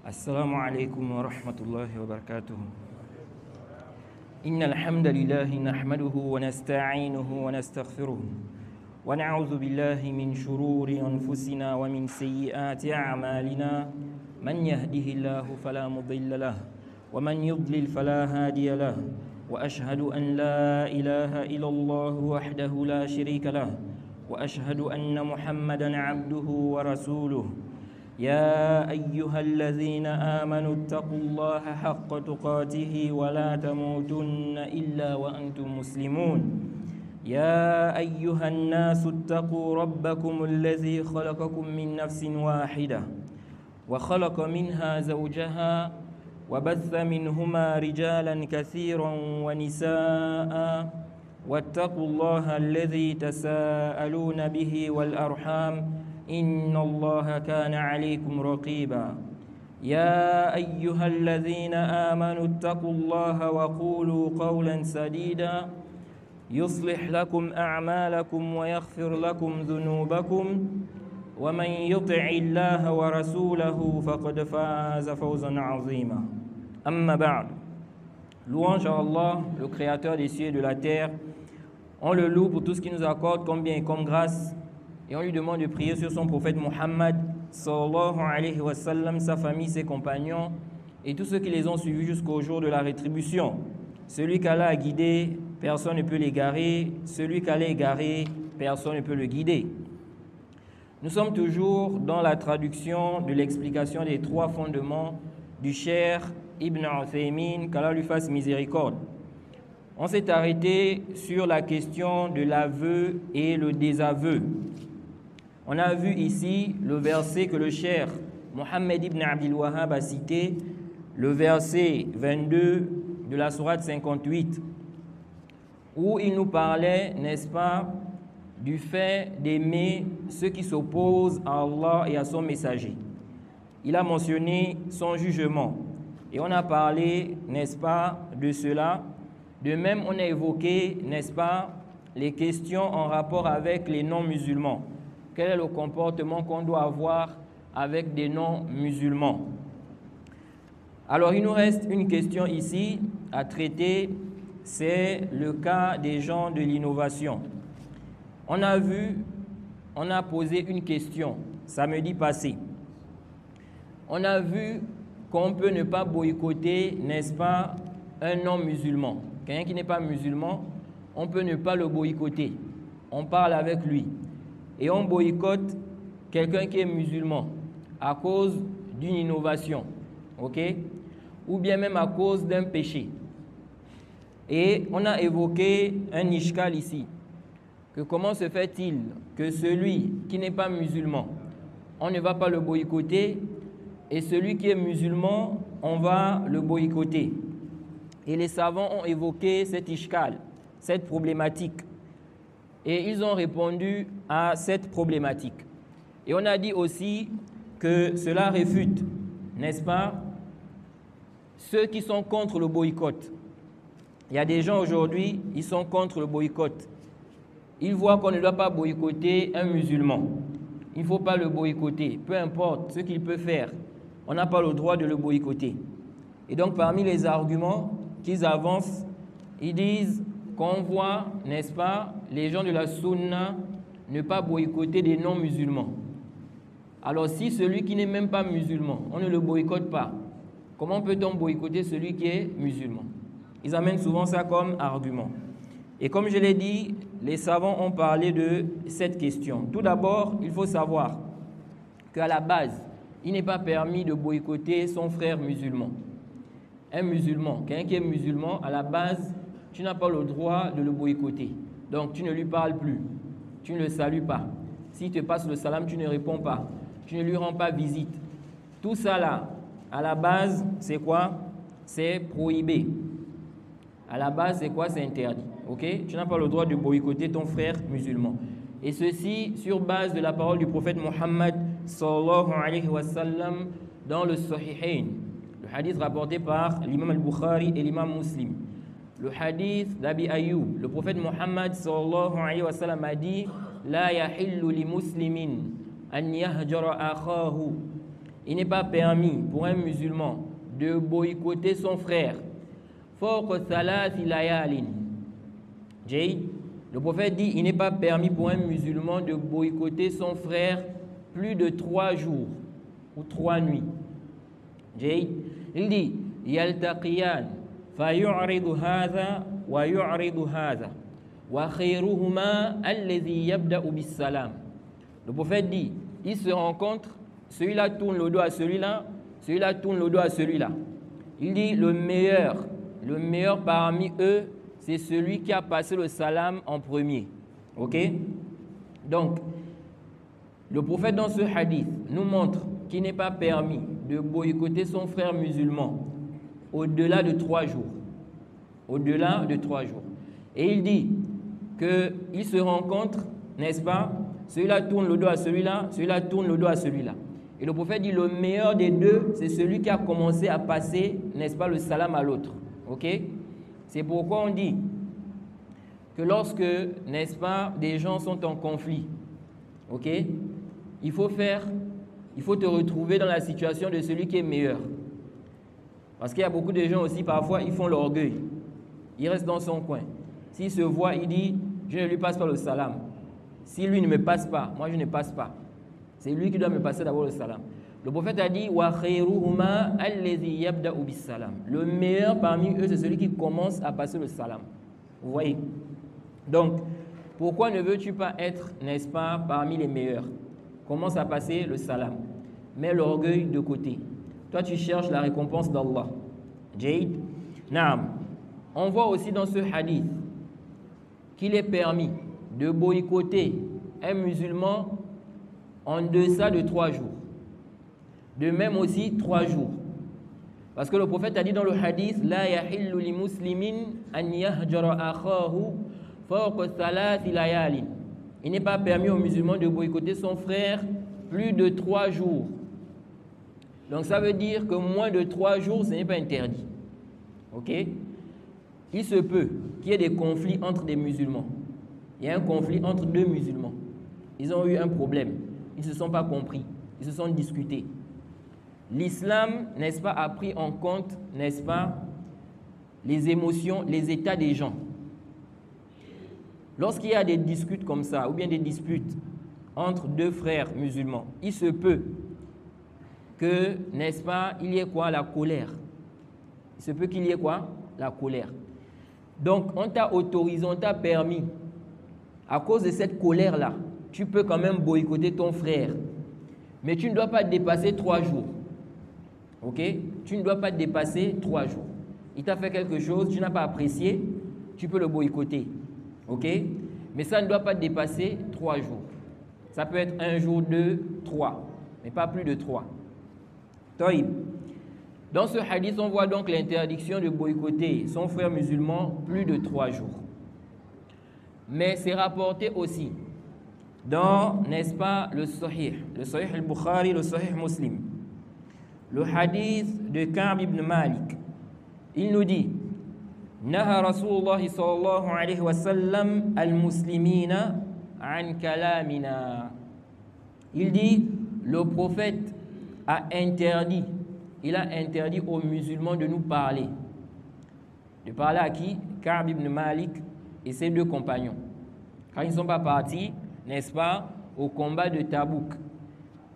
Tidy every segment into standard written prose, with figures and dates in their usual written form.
السلام عليكم ورحمة الله وبركاته. إن الحمد لله نحمده ونستعينه ونستغفره ونعوذ بالله من شرور أنفسنا ومن سيئات أعمالنا. من يهده الله فلا مضل له ومن يضلل فلا هادي له، وأشهد أن لا إله إلا الله وحده لا شريك له، وأشهد أن محمدًا عبده ورسوله. يا أيها الذين آمنوا اتقوا الله حق تقاته ولا تموتن إلا وأنتم مسلمون. يا أيها الناس اتقوا ربكم الذي خلقكم من نفس واحدة وخلق منها زوجها وبث منهما رجالا كثيرا ونساء، واتقوا الله الذي تساءلون به والأرحام إن الله كان عليكم رقيبا. يا أيها الذين آمنوا اتقوا الله وقولوا قولا سديدا يصلح لكم أعمالكم ويغفر لكم ذنوبكم، ومن يطع الله ورسوله فقد فاز فوزا عظيما. أما بعد. Louange à Allah, le créateur des cieux et de la terre. On le loue pour tout ce qu'il nous accorde comme bien et comme grâce, et on lui demande de prier sur son prophète Muhammad sallallahu alayhi wa sallam, sa famille, ses compagnons et tous ceux qui les ont suivis jusqu'au jour de la rétribution. Celui qu'Allah a guidé, personne ne peut l'égarer. Celui qu'Allah a égaré, personne ne peut le guider. Nous sommes toujours dans la traduction de l'explication des trois fondements du Cheikh Ibn Uthaymin, qu'Allah lui fasse miséricorde. On s'est arrêté sur la question de l'aveu et le désaveu. On a vu ici le verset que le Cheikh Mohammed ibn Abdul Wahhab a cité, le verset 22 de la sourate 58, où il nous parlait, n'est-ce pas, du fait d'aimer ceux qui s'opposent à Allah et à son messager. Il a mentionné son jugement et on a parlé, n'est-ce pas, de cela. De même, on a évoqué, n'est-ce pas, les questions en rapport avec les non-musulmans. Quel est le comportement qu'on doit avoir avec des non-musulmans? Alors, il nous reste une question ici à traiter, c'est le cas des gens de l'innovation. On a posé une question samedi passé. On a vu qu'on peut ne pas boycotter, n'est-ce pas, un non-musulman. Quelqu'un qui n'est pas musulman, on peut ne pas le boycotter. On parle avec lui. Et on boycotte quelqu'un qui est musulman à cause d'une innovation, ok? Ou bien même à cause d'un péché. Et on a évoqué un ishkal ici, que comment se fait-il que celui qui n'est pas musulman, on ne va pas le boycotter, et celui qui est musulman, on va le boycotter. Et les savants ont évoqué cet ishkal, cette problématique. Et ils ont répondu à cette problématique. Et on a dit aussi que cela réfute, n'est-ce pas, ceux qui sont contre le boycott. Il y a des gens aujourd'hui, ils sont contre le boycott. Ils voient qu'on ne doit pas boycotter un musulman. Il ne faut pas le boycotter, peu importe ce qu'il peut faire. On n'a pas le droit de le boycotter. Et donc, parmi les arguments qu'ils avancent, ils disent qu'on voit, n'est-ce pas, les gens de la Sunna ne pas boycotter des non-musulmans. Alors, si celui qui n'est même pas musulman, on ne le boycotte pas, comment peut-on boycotter celui qui est musulman? Ils amènent souvent ça comme argument. Et comme je l'ai dit, les savants ont parlé de cette question. Tout d'abord, il faut savoir qu'à la base, il n'est pas permis de boycotter son frère musulman. Un musulman, quelqu'un qui est musulman, à la base, tu n'as pas le droit de le boycotter. Donc, tu ne lui parles plus. Tu ne le salues pas. S'il te passe le salam, tu ne réponds pas. Tu ne lui rends pas visite. Tout ça là, à la base, c'est quoi? C'est prohibé. À la base, c'est quoi? C'est interdit. Ok? Tu n'as pas le droit de boycotter ton frère musulman. Et ceci sur base de la parole du prophète Muhammad sallallahu alayhi wa sallam dans le Sahihain. Le hadith rapporté par l'imam al-Bukhari et l'imam Muslim. Le hadith d'Abi Ayyub. Le prophète Muhammad sallallahu alayhi wa sallam a dit: La yahillu li muslimin an yahjara akhahu il n'est pas permis pour un musulman de boycotter son frère. Le prophète dit, il n'est pas permis pour un musulman de boycotter son frère plus de 3 jours ou 3 nuits. Il dit, yaltaqiyan fayu'ridu hadha wa yu'ridu hadha wa khayruhuma alladhi yabda'u bis salam. Le prophète dit, ils se rencontrent, celui-là tourne le dos à celui-là, celui-là tourne le dos à celui-là. Il dit, le meilleur parmi eux, c'est celui qui a passé le salam en premier. Ok? Donc, le prophète dans ce hadith nous montre qu'il n'est pas permis de boycotter son frère musulman au-delà de 3 jours. Au-delà de 3 jours. Et il dit qu'ils se rencontrent, n'est-ce pas? Celui-là tourne le dos à celui-là, celui-là tourne le dos à celui-là. Et le prophète dit le meilleur des deux, c'est celui qui a commencé à passer, n'est-ce pas, le salam à l'autre. Ok? C'est pourquoi on dit que lorsque, n'est-ce pas, des gens sont en conflit, ok, il faut te retrouver dans la situation de celui qui est meilleur. Parce qu'il y a beaucoup de gens aussi, parfois, ils font l'orgueil. Il reste dans son coin. S'il se voit, il dit, je ne lui passe pas le salam. Si lui ne me passe pas, moi je ne passe pas. C'est lui qui doit me passer d'abord le salam. Le prophète a dit, wa khayruhuma alladhi yabda'u bis salam. Le meilleur parmi eux, c'est celui qui commence à passer le salam. Vous voyez? Donc, pourquoi ne veux-tu pas être, n'est-ce pas, parmi les meilleurs? Commence à passer le salam. Mets l'orgueil de côté. Toi, tu cherches la récompense d'Allah. Jade. Naam. On voit aussi dans ce hadith qu'il est permis de boycotter un musulman en deçà de 3 jours. De même aussi 3 jours. Parce que le prophète a dit dans le hadith, La yahillu li muslimin an yahjara akhahu fawqa thalathi layalin. Il n'est pas permis aux musulmans de boycotter son frère plus de 3 jours. Donc ça veut dire que moins de 3 jours, ce n'est pas interdit. Ok? Il se peut qu'il y ait des conflits entre des musulmans. Il y a un conflit entre 2 musulmans. Ils ont eu un problème. Ils ne se sont pas compris. Ils se sont discutés. L'islam, n'est-ce pas, a pris en compte, n'est-ce pas, les émotions, les états des gens. Lorsqu'il y a des disputes comme ça, ou bien des disputes entre 2 frères musulmans, il se peut que, n'est-ce pas, il y ait quoi? La colère. Il se peut qu'il y ait quoi? La colère. Donc, on t'a autorisé, on t'a permis, à cause de cette colère-là, tu peux quand même boycotter ton frère. Mais tu ne dois pas dépasser 3 jours. Ok? Tu ne dois pas dépasser 3 jours. Il t'a fait quelque chose, tu n'as pas apprécié, tu peux le boycotter. Ok? Mais ça ne doit pas dépasser 3 jours. Ça peut être 1 jour, 2, 3, mais pas plus de 3. Taïb. Dans ce hadith, on voit donc l'interdiction de boycotter son frère musulman plus de 3 jours. Mais c'est rapporté aussi dans, n'est-ce pas, le Sahih al-Bukhari, le Sahih Muslim. Le hadith de Ka'b ibn Malik. Il nous dit, Naha Rasulullah sallallahu alayhi wa sallam al-muslimina an kalamina. Il dit, le prophète a interdit, il a interdit aux musulmans de nous parler. De parler à qui? Ka'b ibn Malik et ses 2 compagnons. Quand ils ne sont pas partis, n'est-ce pas, au combat de Tabouk.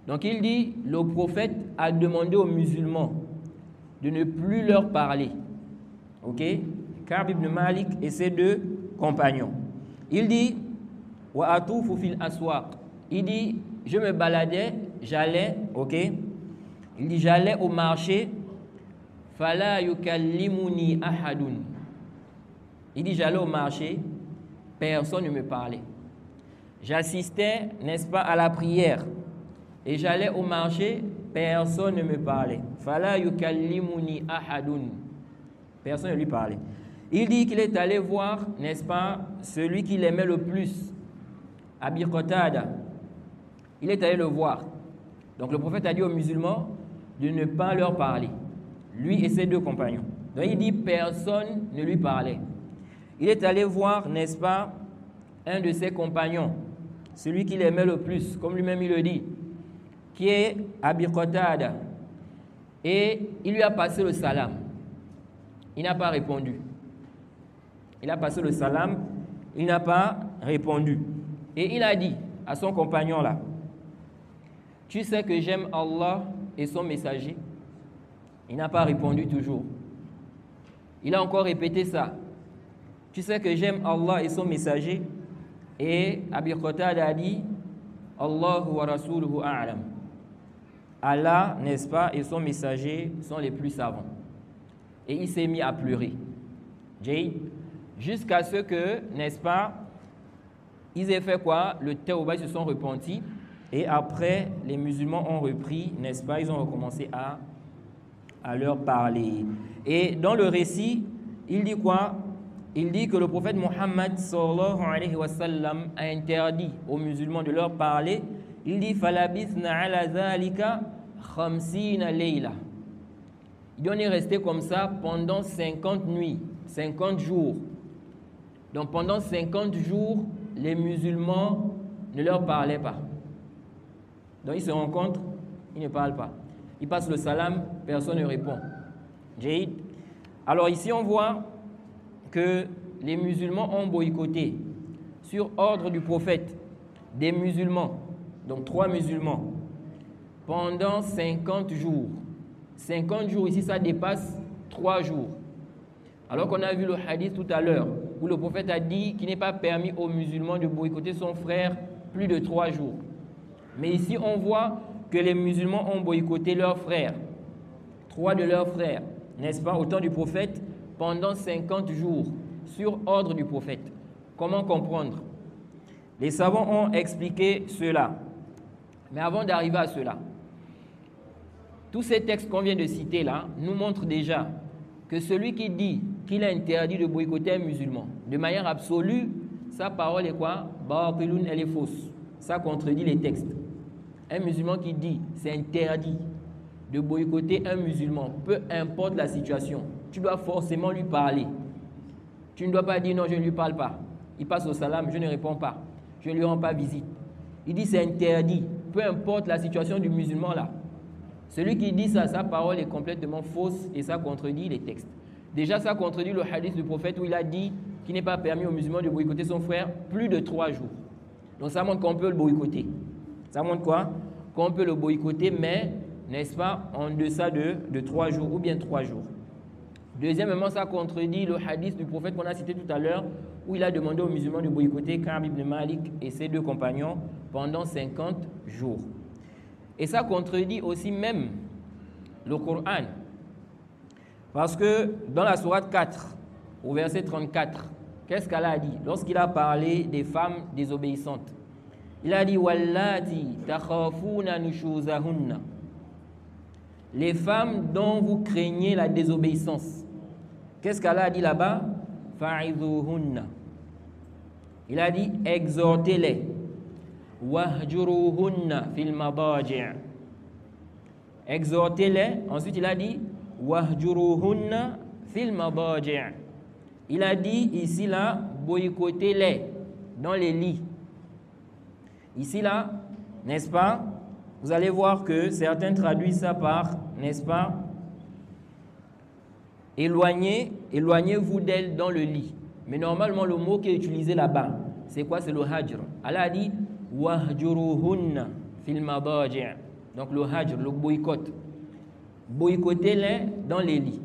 Donc il dit, le prophète a demandé aux musulmans de ne plus leur parler. Ok? Ka'b ibn Malik et ses 2 compagnons. Il dit, wa atufu fil aswaq. Il dit, je me baladais, j'allais, ok? Il dit, j'allais au marché, fala yukallimuni ahadun. Il dit, j'allais au marché, personne ne me parlait. J'assistais, n'est-ce pas, à la prière. Et j'allais au marché, personne ne me parlait. Fala yukallimuni ahadun. Personne ne lui parlait. Il dit qu'il est allé voir, n'est-ce pas, celui qu'il aimait le plus, Abi Qatada. Il est allé le voir. Donc le prophète a dit aux musulmans de ne pas leur parler. Lui et ses 2 compagnons. Donc il dit personne ne lui parlait. Il est allé voir, n'est-ce pas, un de ses compagnons, celui qu'il aimait le plus, comme lui-même il le dit, qui est Abi Qatada. et il lui a passé le salam. Il n'a pas répondu. Il a passé le salam, il n'a pas répondu. Et il a dit à son compagnon là, tu sais que j'aime Allah et son messager. Il n'a pas répondu toujours. Il a encore répété ça. Tu sais que j'aime Allah et son messager. Et Abi Qatada a dit, Allahu wa rasuluhu a'lam. Allah, n'est-ce pas, et son messager sont les plus savants. Et il s'est mis à pleurer. Jusqu'à ce que, n'est-ce pas, ils aient fait quoi? Le tawbah, ils se sont repentis. Et après, les musulmans ont repris, n'est-ce pas, ils ont recommencé à leur parler. Et dans le récit, il dit quoi? Il dit que le prophète Muhammad sallallahu alayhi wa sallam a interdit aux musulmans de leur parler. Il dit falabithna ala dhalika khamsina layla. Il dit on est resté comme ça pendant 50 nuits, 50 jours. Donc pendant 50 jours, les musulmans ne leur parlaient pas. Donc ils se rencontrent, ils ne parlent pas. Ils passent le salam, personne ne répond. Alors ici on voit que les musulmans ont boycotté sur ordre du prophète des musulmans, donc 3 musulmans, pendant 50 jours. 50 jours ici ça dépasse 3 jours. Alors qu'on a vu le hadith tout à l'heure où le prophète a dit qu'il n'est pas permis aux musulmans de boycotter son frère plus de 3 jours. Mais ici on voit que les musulmans ont boycotté leurs frères, 3 de leurs frères, n'est-ce pas, au temps du prophète, pendant 50 jours, sur ordre du prophète. Comment comprendre? Les savants ont expliqué cela. Mais avant d'arriver à cela, tous ces textes qu'on vient de citer là nous montrent déjà que celui qui dit qu'il est interdit de boycotter un musulman, de manière absolue, sa parole est quoi? Batilun, elle est fausse. Ça contredit les textes. Un musulman qui dit c'est interdit de boycotter un musulman, peu importe la situation, tu dois forcément lui parler. Tu ne dois pas dire non, je ne lui parle pas. Il passe au salam, je ne réponds pas. Je ne lui rends pas visite. Il dit c'est interdit, peu importe la situation du musulman là. Celui qui dit ça, sa parole est complètement fausse et ça contredit les textes. Déjà, ça contredit le hadith du prophète où il a dit qu'il n'est pas permis aux musulmans de boycotter son frère plus de 3 jours. Donc ça montre qu'on peut le boycotter. Ça montre quoi? Qu'on peut le boycotter, mais, n'est-ce pas, en deçà de 3 jours ou bien 3 jours. Deuxièmement, ça contredit le hadith du prophète qu'on a cité tout à l'heure où il a demandé aux musulmans de boycotter Ka'b ibn Malik et ses 2 compagnons pendant 50 jours. Et ça contredit aussi même le Coran. Parce que dans la sourate 4, au verset 34, qu'est-ce qu'Allah a dit lorsqu'il a parlé des femmes désobéissantes? Il a dit Wallati takhafuna nushuzahunna. Les femmes dont vous craignez la désobéissance. Qu'est-ce qu'Allah a dit là-bas? Fa'idhuhunna. Il a dit exhortez-les. Wahjuruhunna fil madaji'. Exhortez-les. Ensuite il a dit Wahjuruhunna fil madaji'. Il a dit ici là boycottez-les dans les lits. Ici là, n'est-ce pas? Vous allez voir que certains traduisent ça par, n'est-ce pas? Éloignez-vous d'elle dans le lit. Mais normalement, le mot qui est utilisé là-bas, c'est quoi? C'est le hajr. Allah a dit wahjuruhunna fil madaji'. Donc le hajr, le boycott. Boycottez-les dans les lits.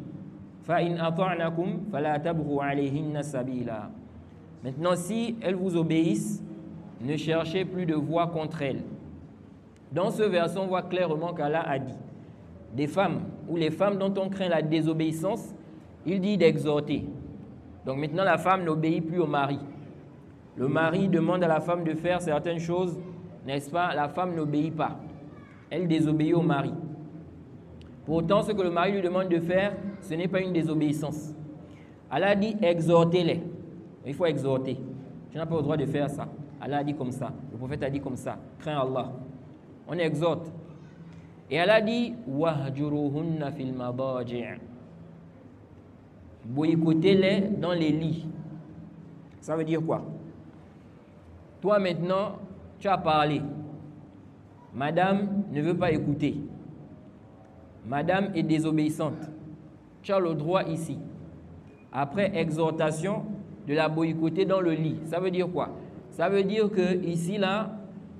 Fa in ata'nakum fala tabghu alayhinna sabila. Maintenant, si elles vous obéissent, ne cherchez plus de voix contre elles. Dans ce verset, on voit clairement qu'Allah a dit des femmes ou les femmes dont on craint la désobéissance, il dit d'exhorter. Donc maintenant, la femme n'obéit plus au mari. Le mari demande à la femme de faire certaines choses, n'est-ce pas? La femme n'obéit pas. Elle désobéit au mari. Pourtant, ce que le mari lui demande de faire, ce n'est pas une désobéissance. Allah dit exhortez-les. Il faut exhorter. Tu n'as pas le droit de faire ça. Allah a dit comme ça. Le prophète a dit comme ça. Crains Allah. On exhorte. Et Allah dit wahjuruhunna fil madaji'. Boycottez-les dans les lits. Ça veut dire quoi? Toi maintenant, tu as parlé. Madame ne veut pas écouter. madame est désobéissante. Tu as le droit ici, après exhortation, de la boycotter dans le lit. Ça veut dire quoi? Ça veut dire que ici, là,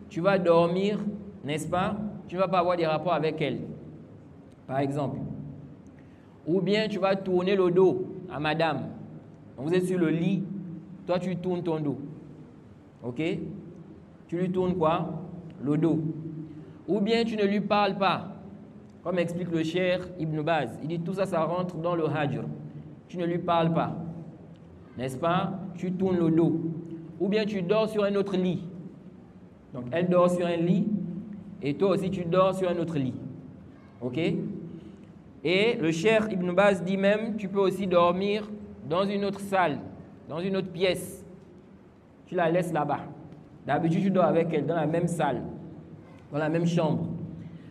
tu vas dormir, n'est-ce pas? Tu ne vas pas avoir des rapports avec elle, par exemple. Ou bien tu vas tourner le dos à madame. Donc vous êtes sur le lit, toi tu tournes ton dos. Ok? Tu lui tournes quoi? Le dos. Ou bien tu ne lui parles pas. Comme explique le Cheikh Ibn Baz. Il dit tout ça, ça rentre dans le hajr. Tu ne lui parles pas. N'est-ce pas? Tu tournes le dos. Ou bien tu dors sur un autre lit. Donc elle dort sur un lit et toi aussi tu dors sur un autre lit. Ok? Et le Cheikh Ibn Baz dit même, tu peux aussi dormir dans une autre salle, dans une autre pièce. Tu la laisses là-bas. D'habitude, tu dors avec elle dans la même salle, dans la même chambre.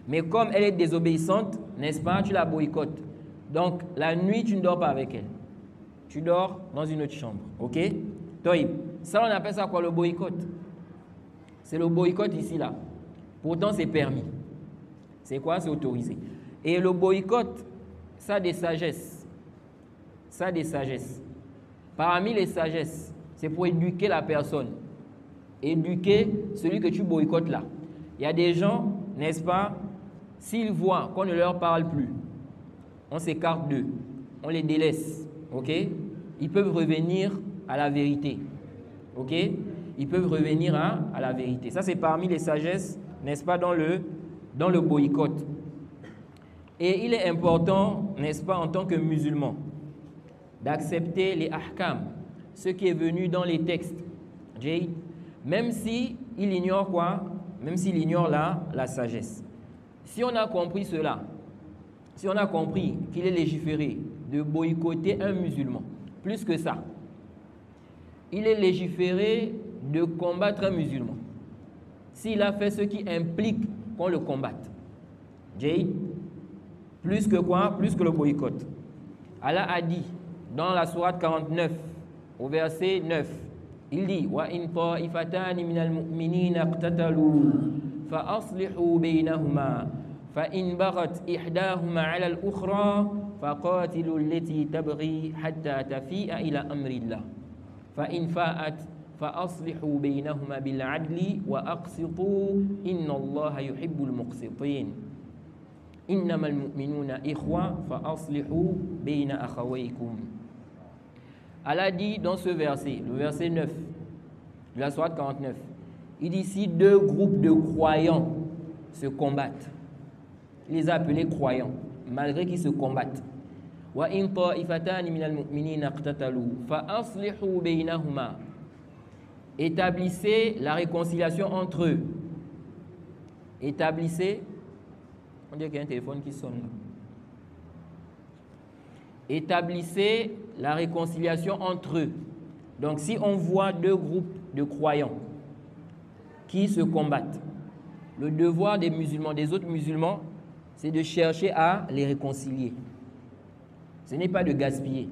Mais comme elle est désobéissante, n'est-ce pas, tu la boycottes. Donc, la nuit, tu ne dors pas avec elle. Tu dors dans une autre chambre. Ok? Toïb. Ça, on appelle ça quoi, le boycott? C'est le boycott ici, là. Pourtant, c'est permis. C'est quoi? C'est autorisé. Et le boycott, ça a des sagesses. Ça a des sagesses. Parmi les sagesses, c'est pour éduquer la personne. Éduquer celui que tu boycottes là. Il y a des gens, n'est-ce pas, s'ils voient qu'on ne leur parle plus, on s'écarte d'eux, on les délaisse. Ok? Ils peuvent revenir à la vérité. Ok? Ils peuvent revenir à la vérité. Ça, c'est parmi les sagesses, n'est-ce pas, dans le boycott. Et il est important, n'est-ce pas, en tant que musulman, d'accepter les ahkam, ce qui est venu dans les textes, même s'il ignore quoi? Même s'il ignore la sagesse. Si on a compris cela, si on a compris qu'il est légiféré de boycotter un musulman, plus que ça, il est légiféré de combattre un musulman, s'il a fait ce qui implique qu'on le combatte. Plus que quoi? Plus que le boycott. Allah a dit dans la sourate 49, au verset 9, il dit wa in ta'ifatani minal mu'minina iqtatalu fa aslihu baynahuma fa in baghat ihdahuma 'ala al-ukhra fa qatilu allati tabghi hatta tafi'a ila amrillah fa in fa'at fa aslihu baynahuma bil 'adli wa aqsitu inna Allaha yuhibbul muqsitin. Innamal mu'minuna ikhwa fa aslihu bayna akhawaykum. Allah dit dans ce verset, le verset 9 de la sourate 49, il dit si deux groupes de croyants se combattent, il les a appelés croyants, malgré qu'ils se combattent. Wa in ta'ifatani minal mu'minina iqtatalu fa aslihu baynahuma. Établissez la réconciliation entre eux. Établissez. On dirait qu'il y a un téléphone qui sonne là. Établissez la réconciliation entre eux. Donc, si on voit deux groupes de croyants qui se combattent, le devoir des musulmans, des autres musulmans, c'est de chercher à les réconcilier. Ce n'est pas de gaspiller,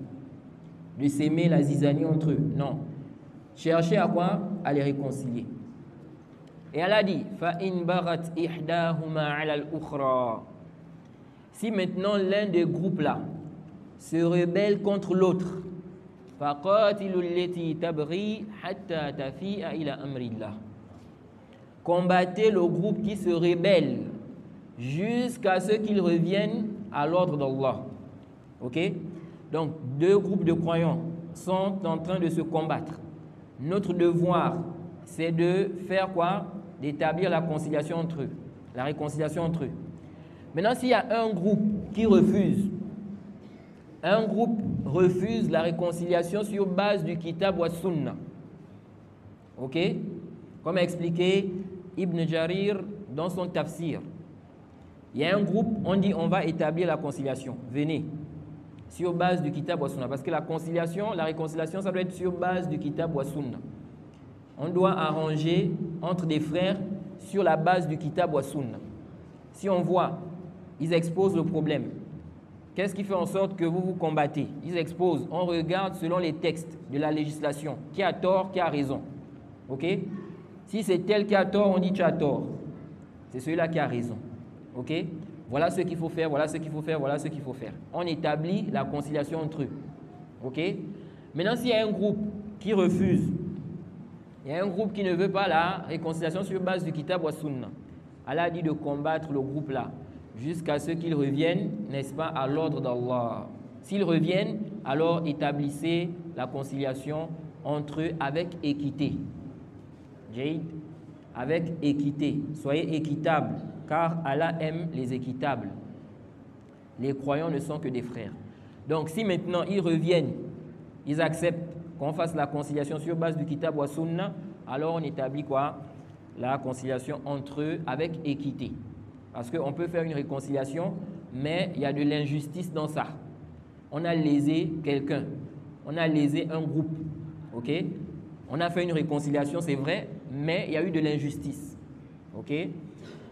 de s'aimer la zizanie entre eux. Non. Chercher à quoi? À les réconcilier. Et elle a dit fa in baghat ihdahuma 'ala al-ukhra. Si maintenant l'un des groupes là se rebelle contre l'autre, faqatilu allati tabghi hatta tafi'a ila amrillah. Combattez le groupe qui se rebelle jusqu'à ce qu'ils reviennent à l'ordre d'Allah. Ok? Donc deux groupes de croyants sont en train de se combattre. Notre devoir, c'est de faire quoi? D'établir la conciliation entre eux, la réconciliation entre eux. Maintenant, s'il y a un groupe qui refuse, la réconciliation sur base du Kitab wa Sunna. Ok? Comme a expliqué Ibn Jarir dans son tafsir. Il y a un groupe, on dit on va établir la conciliation. Venez. Sur base du Kitab wa Sunna. Parce que la réconciliation, ça doit être sur base du Kitab wa Sunna. On doit arranger entre des frères sur la base du Kitab wa Sunna. Si on voit, ils exposent le problème. Qu'est-ce qui fait en sorte que vous vous combattez? Ils exposent. On regarde selon les textes de la législation. Qui a tort, qui a raison. Ok? Si c'est tel qui a tort, on dit tu as tort. C'est celui-là qui a raison. Ok? Voilà ce qu'il faut faire, voilà ce qu'il faut faire, voilà ce qu'il faut faire. On établit la conciliation entre eux. OK? Maintenant, s'il y a un groupe qui refuse, il y a un groupe qui ne veut pas la réconciliation sur base du Kitab wa Sunna, Allah dit de combattre le groupe là jusqu'à ce qu'ils reviennent, n'est-ce pas, à l'ordre d'Allah. S'ils reviennent, alors établissez la conciliation entre eux avec équité. Jaïd, avec équité. Soyez équitables, car Allah aime les équitables. Les croyants ne sont que des frères. Donc, si maintenant ils reviennent, ils acceptent qu'on fasse la conciliation sur base du Kitab wa Sunna, alors on établit quoi? La conciliation entre eux avec équité. Parce qu'on peut faire une réconciliation, mais il y a de l'injustice dans ça. On a lésé quelqu'un, on a lésé un groupe, ok? On a fait une réconciliation, c'est vrai, mais il y a eu de l'injustice, ok?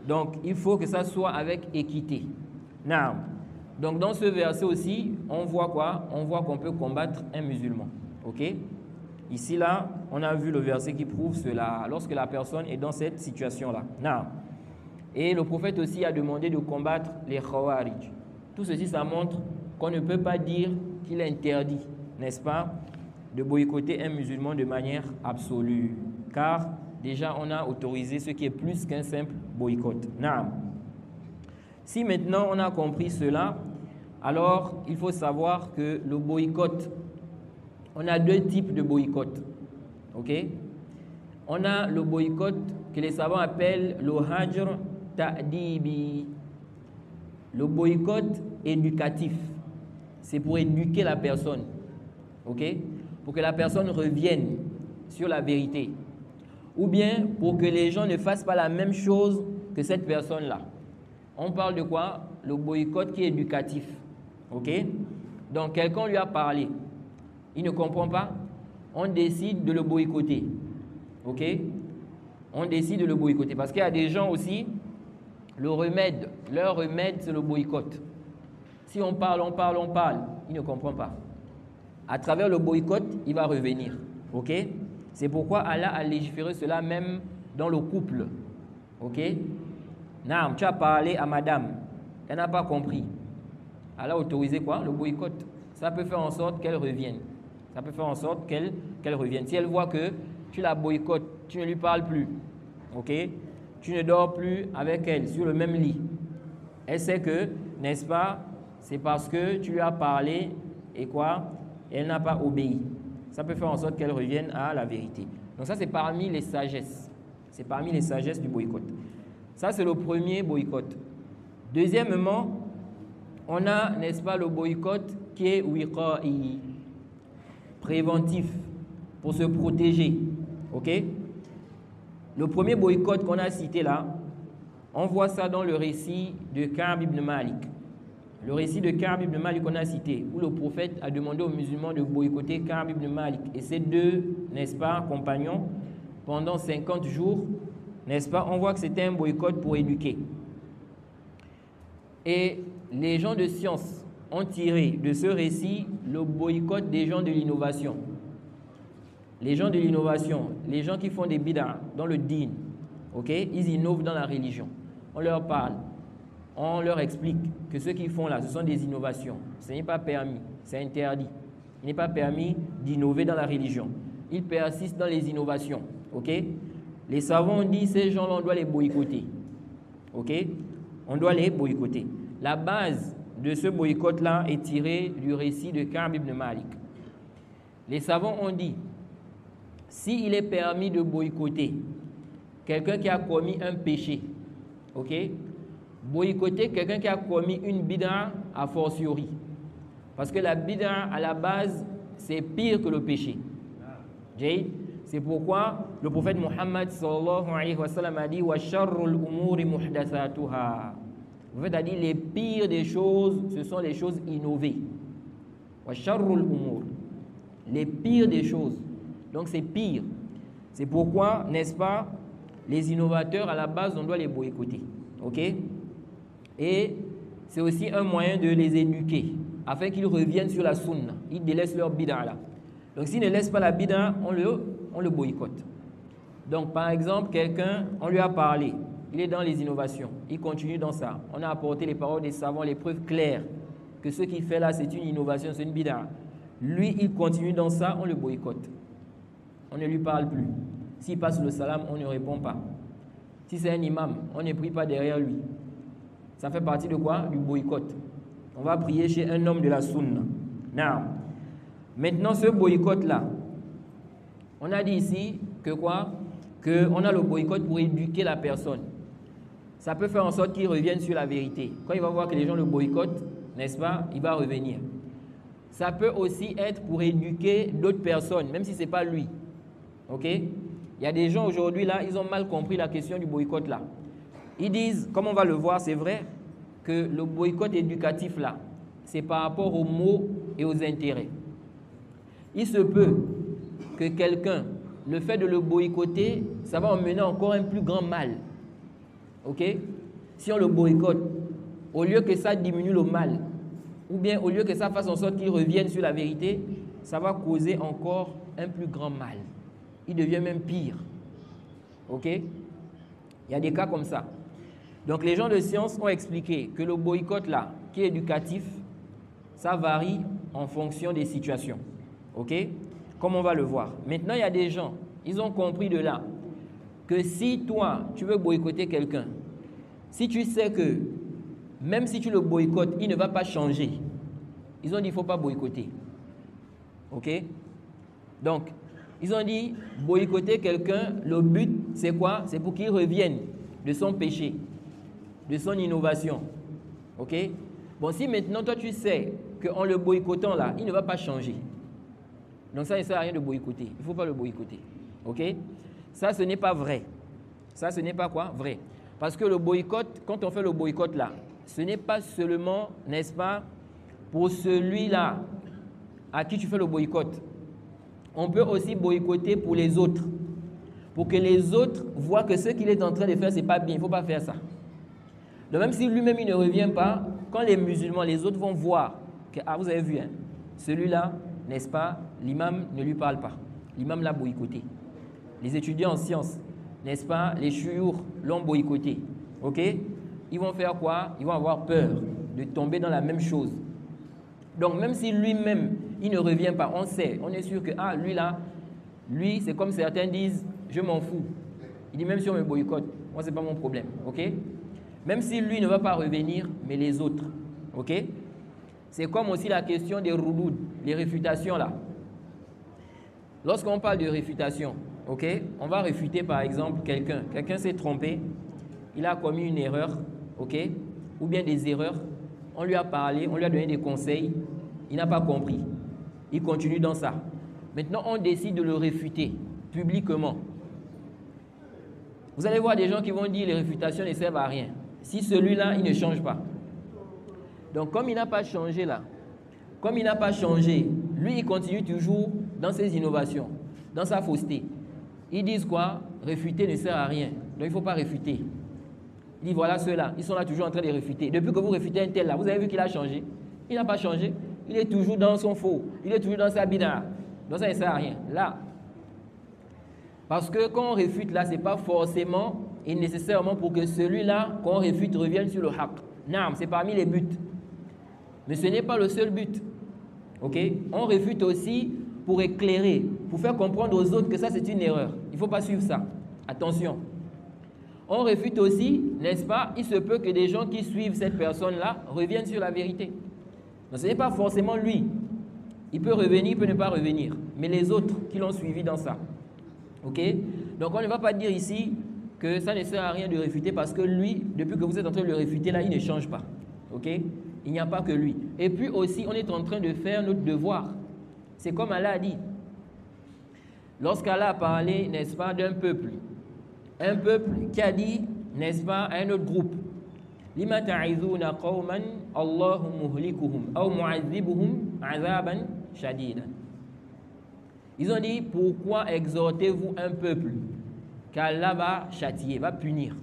Donc, il faut que ça soit avec équité. Now, donc, dans ce verset aussi, on voit quoi? On voit qu'on peut combattre un musulman, ok? Ici, là, on a vu le verset qui prouve cela, lorsque la personne est dans cette situation-là. Now, et le prophète aussi a demandé de combattre les Khawarij. Tout ceci, ça montre qu'on ne peut pas dire qu'il est interdit, n'est-ce pas, de boycotter un musulman de manière absolue. Car déjà, on a autorisé ce qui est plus qu'un simple boycott. Naam. Si maintenant on a compris cela, alors il faut savoir que le boycott, on a deux types de boycott. Ok? On a le boycott que les savants appellent le hajr ta'dibi. Le boycott éducatif. C'est pour éduquer la personne. Ok? Pour que la personne revienne sur la vérité. Ou bien pour que les gens ne fassent pas la même chose que cette personne-là. On parle de quoi? Le boycott qui est éducatif. Ok? Donc quelqu'un lui a parlé. Il ne comprend pas. On décide de le boycotter. Ok? On décide de le boycotter. Parce qu'il y a des gens aussi, leur remède, c'est le boycott. Si on parle, il ne comprend pas. À travers le boycott, il va revenir. Ok? C'est pourquoi Allah a légiféré cela même dans le couple. Ok? Naam, tu as parlé à madame, elle n'a pas compris. Allah a autorisé quoi? Le boycott. Ça peut faire en sorte qu'elle revienne. Ça peut faire en sorte qu'elle revienne. Si elle voit que tu la boycottes, tu ne lui parles plus. Ok? Tu ne dors plus avec elle sur le même lit. Elle sait que, n'est-ce pas, c'est parce que tu lui as parlé et quoi? Elle n'a pas obéi. Ça peut faire en sorte qu'elle revienne à la vérité. Donc ça, c'est parmi les sagesses. C'est parmi les sagesses du boycott. Ça, c'est le premier boycott. Deuxièmement, on a, n'est-ce pas, le boycott qui est wiqa'i, préventif, pour se protéger. Ok? Le premier boycott qu'on a cité là, on voit ça dans le récit de Ka'b ibn Malik. Le récit de Ka'b ibn Malik qu'on a cité, où le prophète a demandé aux musulmans de boycotter Ka'b ibn Malik et ses deux, n'est-ce pas, compagnons, pendant 50 jours, n'est-ce pas, on voit que c'était un boycott pour éduquer. Et les gens de science ont tiré de ce récit le boycott des gens de l'innovation. Les gens de l'innovation, les gens qui font des bid'ah dans le din, ok, ils innovent dans la religion. On leur parle, on leur explique que ce qu'ils font là, ce sont des innovations. Ce n'est pas permis, c'est interdit. Il n'est pas permis d'innover dans la religion. Ils persistent dans les innovations, ok. Les savants ont dit, ces gens-là, on doit les boycotter, ok. On doit les boycotter. La base de ce boycott-là est tirée du récit de Ka'b ibn Malik. Les savants ont dit, s'il est permis de boycotter quelqu'un qui a commis un péché, ok, boycotter quelqu'un qui a commis une bid'a a fortiori. Parce que la bid'a, à la base, c'est pire que le péché. C'est pourquoi le prophète Muhammad sallallahu alayhi wa sallam a dit « Wa sharrul umuri muhdathatuha » Le prophète a dit les pires des choses, ce sont les choses innovées. « Wa sharrul umur » Les pires des choses. Donc c'est pire. C'est pourquoi, n'est-ce pas, les innovateurs, à la base, on doit les boycotter. Ok? Et c'est aussi un moyen de les éduquer, afin qu'ils reviennent sur la sunna. Ils délaissent leur bid'a là. Donc s'ils ne laissent pas la bid'a, on le boycotte. Donc par exemple, quelqu'un, on lui a parlé. il est dans les innovations, il continue dans ça. On a apporté les paroles des savants, les preuves claires que ce qu'il fait là, c'est une innovation, c'est une bid'a. Lui, il continue dans ça, on le boycotte. On ne lui parle plus. S'il passe le salam, on ne répond pas. Si c'est un imam, on ne prie pas derrière lui. Ça fait partie de quoi? Du boycott. On va prier chez un homme de la sunna. Now, maintenant, ce boycott-là, on a dit ici que quoi? Qu'on a le boycott pour éduquer la personne. Ça peut faire en sorte qu'il revienne sur la vérité. Quand il va voir que les gens le boycottent, n'est-ce pas? Il va revenir. Ça peut aussi être pour éduquer d'autres personnes, même si ce n'est pas lui. Ok? Il y a des gens aujourd'hui là, ils ont mal compris la question du boycott là. Ils disent, comme on va le voir, c'est vrai, que le boycott éducatif là, c'est par rapport aux mots et aux intérêts. Il se peut que quelqu'un, le fait de le boycotter, ça va emmener encore un plus grand mal. Ok? Si on le boycotte, au lieu que ça diminue le mal, ou bien au lieu que ça fasse en sorte qu'il revienne sur la vérité, ça va causer encore un plus grand mal. Il devient même pire. Ok? Il y a des cas comme ça. Donc les gens de science ont expliqué que le boycott là, qui est éducatif, ça varie en fonction des situations. Ok? Comme on va le voir. Maintenant, il y a des gens, ils ont compris de là que si toi, tu veux boycotter quelqu'un, si tu sais que même si tu le boycottes, il ne va pas changer, ils ont dit qu'il ne faut pas boycotter. Ok? Donc, ils ont dit boycotter quelqu'un, le but, c'est quoi? C'est pour qu'il revienne de son péché, de son innovation. Ok? Bon, si maintenant, toi, tu sais qu'en le boycottant là, il ne va pas changer. Donc ça ne sert à rien de boycotter. Il ne faut pas le boycotter. Ok? Ça, ce n'est pas vrai. Ça, ce n'est pas quoi? Vrai. Parce que le boycott, quand on fait le boycott là, ce n'est pas seulement, n'est-ce pas, pour celui-là à qui tu fais le boycott. On peut aussi boycotter pour les autres. Pour que les autres voient que ce qu'il est en train de faire, ce n'est pas bien. Il ne faut pas faire ça. Donc même si lui-même, il ne revient pas, quand les musulmans, les autres vont voir que, ah, vous avez vu, hein, celui-là, n'est-ce pas, l'imam ne lui parle pas. L'imam l'a boycotté. Les étudiants en sciences, n'est-ce pas, les chouyours l'ont boycotté. Ok? Ils vont faire quoi? Ils vont avoir peur de tomber dans la même chose. Donc même si lui-même, il ne revient pas, on sait, on est sûr que, ah, lui là, lui, c'est comme certains disent, je m'en fous. Il dit, même si on me boycotte, moi, ce n'est pas mon problème. Ok? Même si lui ne va pas revenir, mais les autres. Ok? C'est comme aussi la question des roudoud, les réfutations là. Lorsqu'on parle de réfutation, ok, on va réfuter par exemple quelqu'un. Quelqu'un s'est trompé, il a commis une erreur, ok, ou bien des erreurs. On lui a parlé, on lui a donné des conseils, il n'a pas compris. Il continue dans ça. Maintenant, on décide de le réfuter publiquement. Vous allez voir des gens qui vont dire les réfutations ne servent à rien. Si celui-là, il ne change pas. Donc, comme il n'a pas changé là, comme il n'a pas changé, lui, il continue toujours dans ses innovations, dans sa fausseté. Ils disent quoi? Réfuter ne sert à rien. Donc, il ne faut pas réfuter. Il dit, voilà ceux-là, ils sont là toujours en train de réfuter. Depuis que vous réfutez un tel là, vous avez vu qu'il a changé? Il n'a pas changé. Il est toujours dans son faux. Il est toujours dans sa bid'a. Donc, ça ne sert à rien. Là, parce que quand on réfute là, ce n'est pas forcément et nécessairement pour que celui-là, qu'on réfute, revienne sur le haqq. Non, c'est parmi les buts. Mais ce n'est pas le seul but. Ok? On réfute aussi pour éclairer, pour faire comprendre aux autres que ça c'est une erreur. Il ne faut pas suivre ça. Attention. On réfute aussi, n'est-ce pas? Il se peut que des gens qui suivent cette personne-là reviennent sur la vérité. Donc ce n'est pas forcément lui. Il peut revenir, il peut ne pas revenir. Mais les autres qui l'ont suivi dans ça. Ok? Donc on ne va pas dire ici que ça ne sert à rien de réfuter parce que lui, depuis que vous êtes en train de le réfuter là, il ne change pas. Ok? Il n'y a pas que lui. Et puis aussi, on est en train de faire notre devoir. C'est comme Allah a dit. Lorsqu'Allah a parlé, n'est-ce pas, d'un peuple. Un peuple qui a dit, n'est-ce pas, à un autre groupe. Lima ta'izuna qawman Allahu muhlikuhum aw mu'adhibuhum 'adhaban shadidan. Ils ont dit, pourquoi exhortez-vous un peuple qu'Allah va châtier, va punir?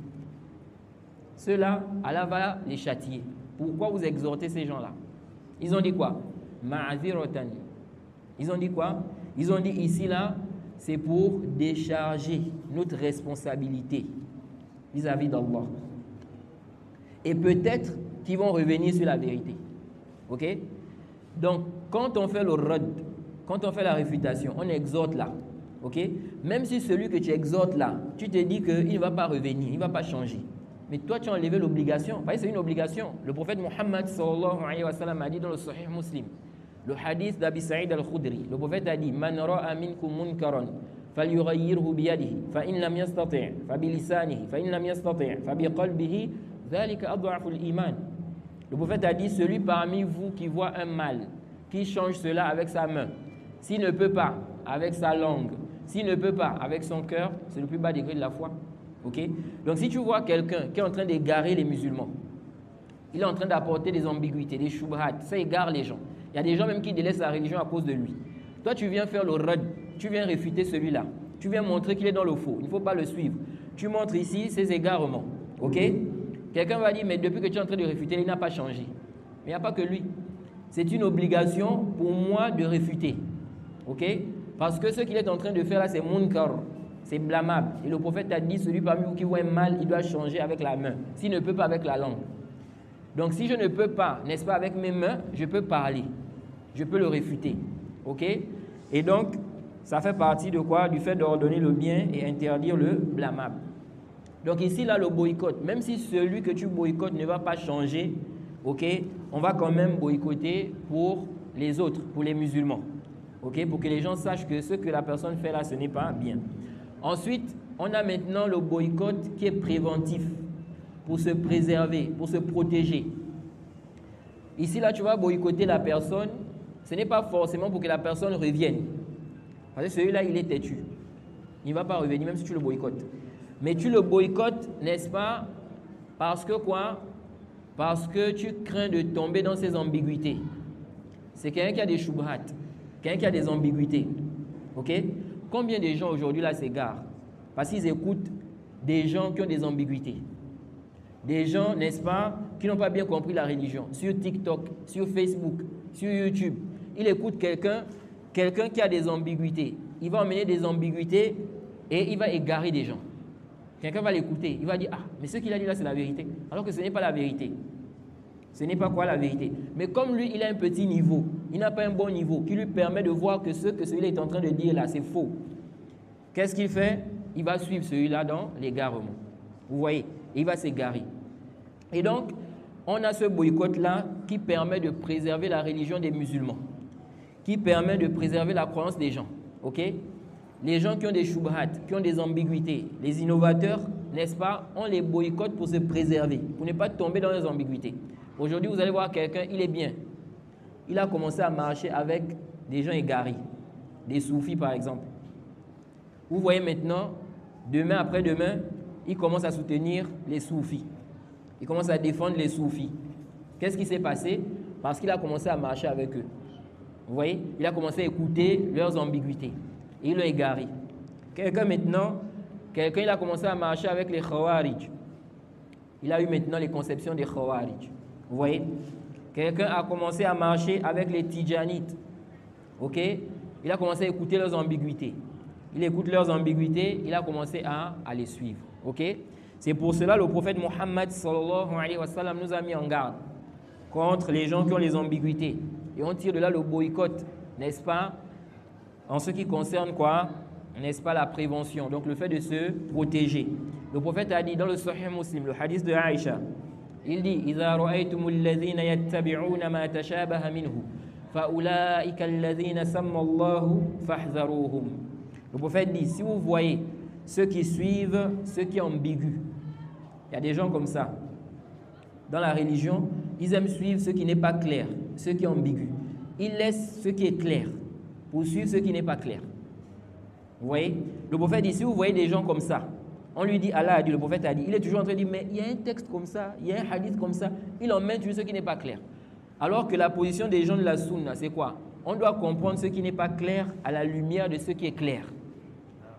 Ceux-là, Allah va les châtier. Pourquoi vous exhortez ces gens-là? Ils ont dit quoi? Ma'aziratan. Ils ont dit quoi? Ils ont dit ici, là, c'est pour décharger notre responsabilité. vis-à-vis d'Allah. Et peut-être qu'ils vont revenir sur la vérité. Ok? Donc, quand on fait le rad, quand on fait la réfutation, on exhorte là. Ok? Même si celui que tu exhortes là, tu te dis qu'il ne va pas revenir, il ne va pas changer. Mais toi, tu as enlevé l'obligation. Vous voyez, c'est une obligation. Le prophète Muhammad sallallahu alayhi wa sallam a dit dans le Sahih Muslim, le hadith d'Abi Sa'id al-Khudri, le prophète a dit Man ra'a minkum munkaran falyughayyirhu biyadihi fa in lam yastati' fa bilisanihi fa in lam yastati' fa biqalbihi dhalika ad'afu al-iman. Le prophète a dit celui parmi vous qui voit un mal, qui change cela avec sa main, s'il ne peut pas avec sa langue, s'il ne peut pas avec son cœur, c'est le plus bas degré de la foi. Okay? Donc si tu vois quelqu'un qui est en train d'égarer les musulmans, il est en train d'apporter des ambiguïtés, des shubhat, ça égare les gens. Il y a des gens même qui délaissent la religion à cause de lui. Toi tu viens faire le rad, tu viens réfuter celui-là, tu viens montrer qu'il est dans le faux, il ne faut pas le suivre. Tu montres ici ses égarements. Ok? Quelqu'un va dire mais depuis que tu es en train de réfuter, il n'a pas changé. Mais il n'y a pas que lui. C'est une obligation pour moi de réfuter. Ok? Parce que ce qu'il est en train de faire là, c'est munkar. C'est blâmable. Et le prophète a dit, celui parmi vous qui voit un mal, il doit changer avec la main. S'il ne peut pas avec la langue. Donc si je ne peux pas, n'est-ce pas, avec mes mains, je peux parler. Je peux le réfuter. Ok? Et donc, ça fait partie de quoi? Du fait d'ordonner le bien et interdire le blâmable. Donc ici, là, le boycott. Même si celui que tu boycottes ne va pas changer, ok, on va quand même boycotter pour les autres, pour les musulmans. Ok? Pour que les gens sachent que ce que la personne fait là, ce n'est pas bien. Ensuite, on a maintenant le boycott qui est préventif, pour se préserver, pour se protéger. Ici, là, tu vas boycotter la personne, ce n'est pas forcément pour que la personne revienne. Parce que celui-là, il est têtu. Il ne va pas revenir, même si tu le boycottes. Mais tu le boycottes, n'est-ce pas, parce que quoi? Parce que tu crains de tomber dans ces ambiguïtés. C'est quelqu'un qui a des shubhat, quelqu'un qui a des ambiguïtés. Ok? Combien de gens aujourd'hui là s'égarent? Parce qu'ils écoutent des gens qui ont des ambiguïtés. Des gens, n'est-ce pas, qui n'ont pas bien compris la religion. Sur TikTok, sur Facebook, sur YouTube. Il écoute quelqu'un qui a des ambiguïtés. Il va emmener des ambiguïtés et il va égarer des gens. Quelqu'un va l'écouter. Il va dire, ah, mais ce qu'il a dit là, c'est la vérité. Alors que ce n'est pas la vérité. Ce n'est pas quoi la vérité. Mais comme lui, il a un petit niveau, il n'a pas un bon niveau qui lui permet de voir que ce que celui-là est en train de dire là, c'est faux. Qu'est-ce qu'il fait? Il va suivre celui-là dans l'égarement. Vous voyez? Il va s'égarer. Et donc, on a ce boycott-là qui permet de préserver la religion des musulmans, qui permet de préserver la croyance des gens. Ok? Les gens qui ont des shubhat, qui ont des ambiguïtés, les innovateurs, n'est-ce pas, on les boycotte pour se préserver, pour ne pas tomber dans les ambiguïtés. Aujourd'hui, vous allez voir quelqu'un, il est bien. Il a commencé à marcher avec des gens égarés, des soufis par exemple. Vous voyez maintenant, demain après-demain, il commence à soutenir les soufis. Il commence à défendre les soufis. Qu'est-ce qui s'est passé? Parce qu'il a commencé à marcher avec eux. Vous voyez? Il a commencé à écouter leurs ambiguïtés. Et il l'a égaré. Quelqu'un maintenant, il a commencé à marcher avec les Khawarij. Il a eu maintenant les conceptions des Khawarij. Vous voyez? Quelqu'un a commencé à marcher avec les Tidjanites. Ok? Il a commencé à écouter leurs ambiguïtés. Il écoute leurs ambiguïtés, il a commencé à les suivre. Ok? C'est pour cela que le prophète Muhammad sallallahu alayhi wa sallam nous a mis en garde contre les gens qui ont les ambiguïtés. Et on tire de là le boycott, n'est-ce pas? En ce qui concerne quoi? N'est-ce pas, la prévention, donc le fait de se protéger. Le prophète a dit dans le Sahih Muslim, le hadith de Aïcha, il dit إِذَا رَأَيْتُمُ الَّذِينَ يَتَّبِعُونَ مَا تَشَابَهَ مِنْهُ فَأُولَٰئِكَ الَّذِينَ سَمَّ اللَّهُ فَاحْذَرُوهُم. Le prophète dit, si vous voyez ceux qui suivent ce qui est ambigu, il y a des gens comme ça. Dans la religion, ils aiment suivre ce qui n'est pas clair, ce qui est ambigu. Ils laissent ce qui est clair pour suivre ce qui n'est pas clair. Vous voyez? Le prophète dit, si vous voyez des gens comme ça, on lui dit, Allah a dit, le prophète a dit, il est toujours en train de dire, mais il y a un texte comme ça, il y a un hadith comme ça, il emmène toujours ce qui n'est pas clair. Alors que la position des gens de la sunna, c'est quoi? On doit comprendre ce qui n'est pas clair à la lumière de ce qui est clair.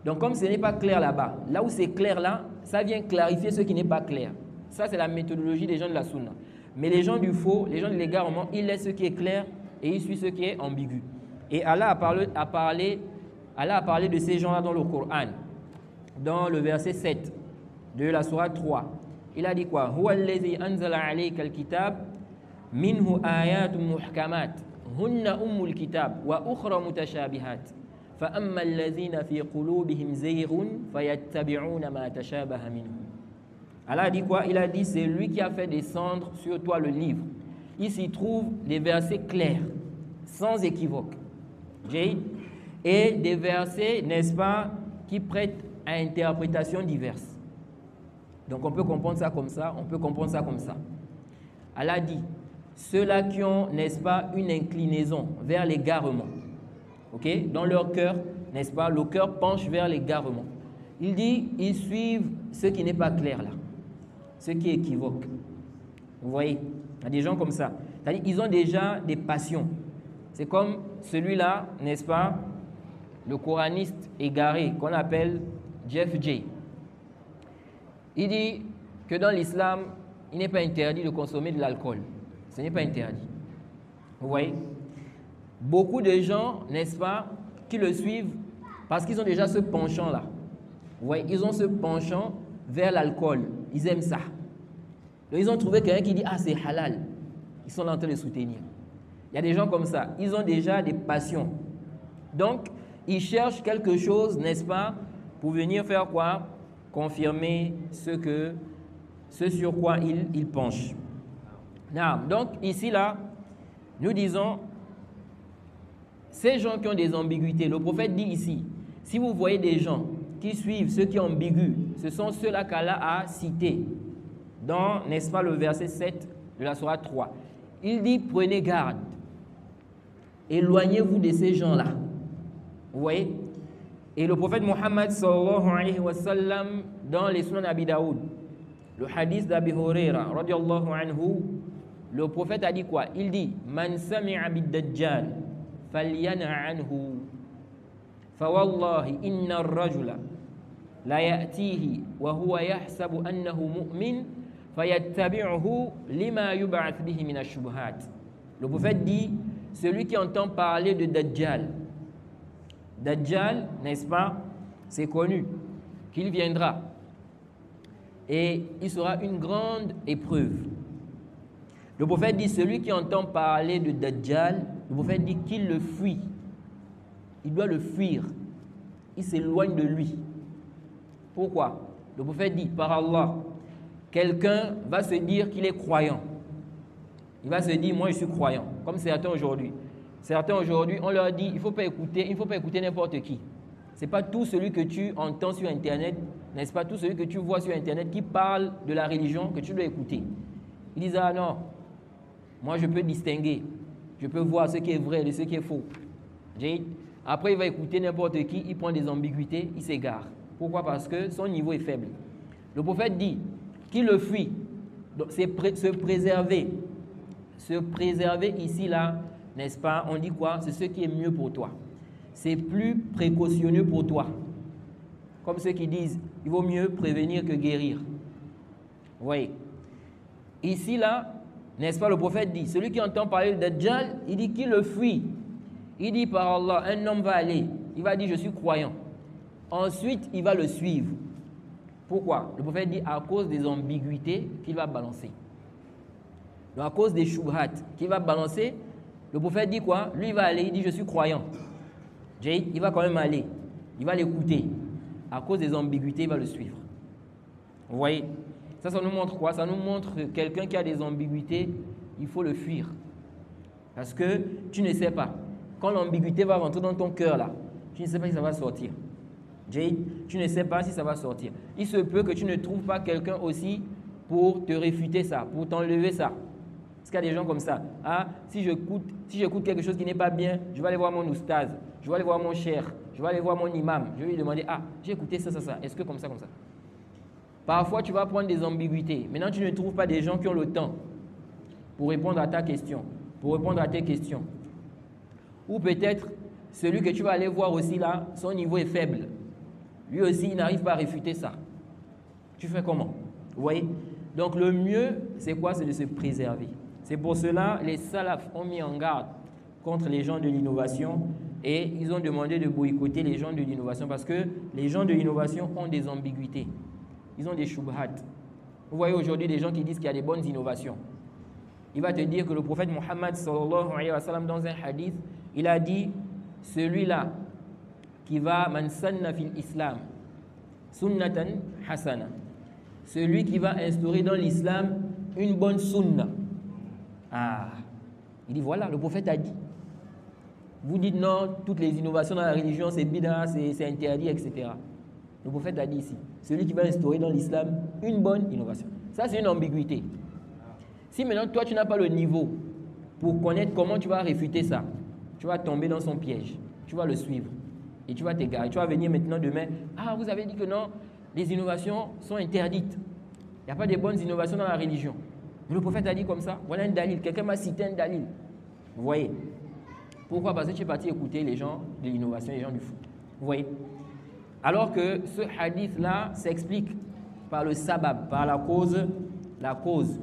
Donc comme ce n'est pas clair là-bas, là où c'est clair là, ça vient clarifier ce qui n'est pas clair. Ça, c'est la méthodologie des gens de la sunna. Mais les gens du faux, les gens de l'égarement, ils laissent ce qui est clair et ils suivent ce qui est ambigu. Et Allah a parlé de ces gens-là dans le Coran, dans le verset 7. de la sourate 3. Il a dit quoi? Huwa allazi anzala alayka al-kitab minhu ayatun muhkamat hunna ummul kitab wa ukhra mutashabihat fa amma allazina fi qulubihim zayghun fayattabi'una ma tashabaha minhu. Allah a dit quoi? Il a dit c'est lui qui a fait descendre sur toi le livre. Il s'y trouve des versets clairs, sans équivoque. Et des versets, n'est-ce pas, qui prêtent à interprétations diverses. Donc on peut comprendre ça comme ça, on peut comprendre ça comme ça. Allah dit, ceux-là qui ont, n'est-ce pas, une inclinaison vers l'égarement, ok, dans leur cœur, n'est-ce pas, le cœur penche vers l'égarement. Il dit, ils suivent ce qui n'est pas clair là, ce qui est équivoque. Vous voyez, il y a des gens comme ça. C'est-à-dire, ils ont déjà des passions. C'est comme celui-là, n'est-ce pas, le coraniste égaré qu'on appelle Jeff J. Il dit que dans l'islam, il n'est pas interdit de consommer de l'alcool. Ce n'est pas interdit. Vous voyez? Beaucoup de gens, n'est-ce pas, qui le suivent parce qu'ils ont déjà ce penchant-là. Vous voyez? Ils ont ce penchant vers l'alcool. Ils aiment ça. Donc, ils ont trouvé quelqu'un qui dit « Ah, c'est halal ». Ils sont en train de soutenir. Il y a des gens comme ça. Ils ont déjà des passions. Donc, ils cherchent quelque chose, n'est-ce pas, pour venir faire quoi? Confirmer ce sur quoi ils penchent. Donc, ici, là, nous disons, ces gens qui ont des ambiguïtés, le prophète dit ici, si vous voyez des gens qui suivent ceux qui sont ambigus, ce sont ceux-là qu'Allah a cités dans, n'est-ce pas, le verset 7 de la sourate 3. Il dit, prenez garde, éloignez-vous de ces gens-là. Vous voyez? Et le prophète Muhammad sallallahu alayhi wa sallam, dans les Sunan Abi Daoud, le hadith d'Abi Huraira, radiyallahu anhu, le prophète a dit quoi? Il dit, Man sami'a bid-dajjal, falyana anhu. Fawallahi inna ar-rajula la ya'tihi wa huwa yahsabu annahu mu'min fayattabi'uhu lima yub'ath bihi min ash-shubuhat. Le prophète dit, celui qui entend parler de Dajjal, Dajjal, n'est-ce pas, c'est connu qu'il viendra et il sera une grande épreuve. Le prophète dit, celui qui entend parler de Dajjal, le prophète dit qu'il le fuit. Il doit le fuir. Il s'éloigne de lui. Pourquoi? Le prophète dit, par Allah, quelqu'un va se dire qu'il est croyant. Il va se dire, moi je suis croyant, comme certains aujourd'hui. Certains aujourd'hui, on leur dit, il ne faut pas écouter n'importe qui. Ce n'est pas tout celui que tu entends sur Internet, n'est-ce pas, tout celui que tu vois sur Internet qui parle de la religion que tu dois écouter. Ils disent, ah non, moi je peux distinguer, je peux voir ce qui est vrai de ce qui est faux. Après, il va écouter n'importe qui, il prend des ambiguïtés, il s'égare. Pourquoi? Parce que son niveau est faible. Le prophète dit qu'il le fuit. Donc, c'est se préserver. Se préserver ici, là, n'est-ce pas? On dit quoi? C'est ce qui est mieux pour toi. C'est plus précautionneux pour toi. Comme ceux qui disent, il vaut mieux prévenir que guérir. Vous voyez? Ici, là, n'est-ce pas, le prophète dit, celui qui entend parler de Dajjal, il dit qu'il le fuit. Il dit par Allah, un homme va aller, il va dire je suis croyant. Ensuite, il va le suivre. Pourquoi? Le prophète dit à cause des ambiguïtés qu'il va balancer. Donc à cause des shubhat qu'il va balancer, le prophète dit quoi? Lui, il va aller, il dit je suis croyant. Il va quand même aller, il va l'écouter. À cause des ambiguïtés, il va le suivre. Vous voyez? Ça nous montre quoi? Ça nous montre que quelqu'un qui a des ambiguïtés, il faut le fuir. Parce que tu ne sais pas. Quand l'ambiguïté va rentrer dans ton cœur, là, tu ne sais pas si ça va sortir. Tu ne sais pas si ça va sortir. Il se peut que tu ne trouves pas quelqu'un aussi pour te réfuter ça, pour t'enlever ça. Parce qu'il y a des gens comme ça. Ah, si j'écoute quelque chose qui n'est pas bien, je vais aller voir mon oustaz, je vais aller voir mon cheikh, je vais aller voir mon imam. Je vais lui demander, ah, j'ai écouté ça. Est-ce que comme ça? Parfois, tu vas prendre des ambiguïtés. Maintenant, tu ne trouves pas des gens qui ont le temps pour répondre à ta question, pour répondre à tes questions. Ou peut-être, celui que tu vas aller voir aussi là, son niveau est faible. Lui aussi, il n'arrive pas à réfuter ça. Tu fais comment? Vous voyez? Donc, le mieux, c'est quoi? C'est de se préserver. C'est pour cela, les salafs ont mis en garde contre les gens de l'innovation et ils ont demandé de boycotter les gens de l'innovation parce que les gens de l'innovation ont des ambiguïtés. ils ont des shubhat. Vous voyez aujourd'hui des gens qui disent qu'il y a des bonnes innovations. Il va te dire que le prophète Mohammed sallallahu alayhi wa sallam dans un hadith, il a dit, celui-là qui va man sanna fil islam sunnatan hasana, celui qui va instaurer dans l'islam une bonne sunna. Ah, il dit voilà, le prophète a dit. Vous dites non, toutes les innovations dans la religion c'est bid'a, c'est interdit, etc. Le prophète a dit ici, celui qui va instaurer dans l'islam une bonne innovation. Ça c'est une ambiguïté. Si maintenant toi tu n'as pas le niveau pour connaître comment tu vas réfuter ça, tu vas tomber dans son piège, tu vas le suivre et tu vas t'égarer. Tu vas venir maintenant demain, ah vous avez dit que non, les innovations sont interdites. Il n'y a pas de bonnes innovations dans la religion. Mais le prophète a dit comme ça, voilà un dalil, quelqu'un m'a cité un dalil. Vous voyez? Pourquoi? Parce que tu es parti écouter les gens de l'innovation, les gens du foot. Vous voyez? Alors que ce hadith-là s'explique par le sabab, par la cause. La cause.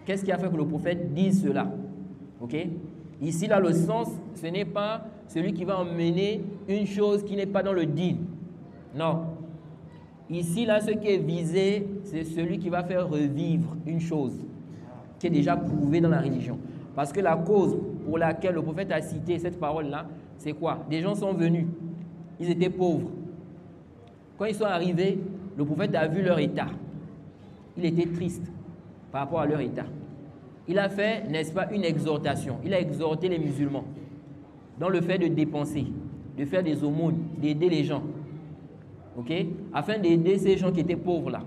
Qu'est-ce qui a fait que le prophète dise cela? Ok? Ici, là, le sens, ce n'est pas celui qui va emmener une chose qui n'est pas dans le din. Non. Ici, là, ce qui est visé, c'est celui qui va faire revivre une chose qui est déjà prouvée dans la religion. Parce que la cause pour laquelle le prophète a cité cette parole-là, c'est quoi? Des gens sont venus, ils étaient pauvres. Quand ils sont arrivés, le prophète a vu leur état. Il était triste par rapport à leur état. Il a fait, n'est-ce pas, une exhortation. Il a exhorté les musulmans dans le fait de dépenser, de faire des aumônes, d'aider les gens. Ok? Afin d'aider ces gens qui étaient pauvres là.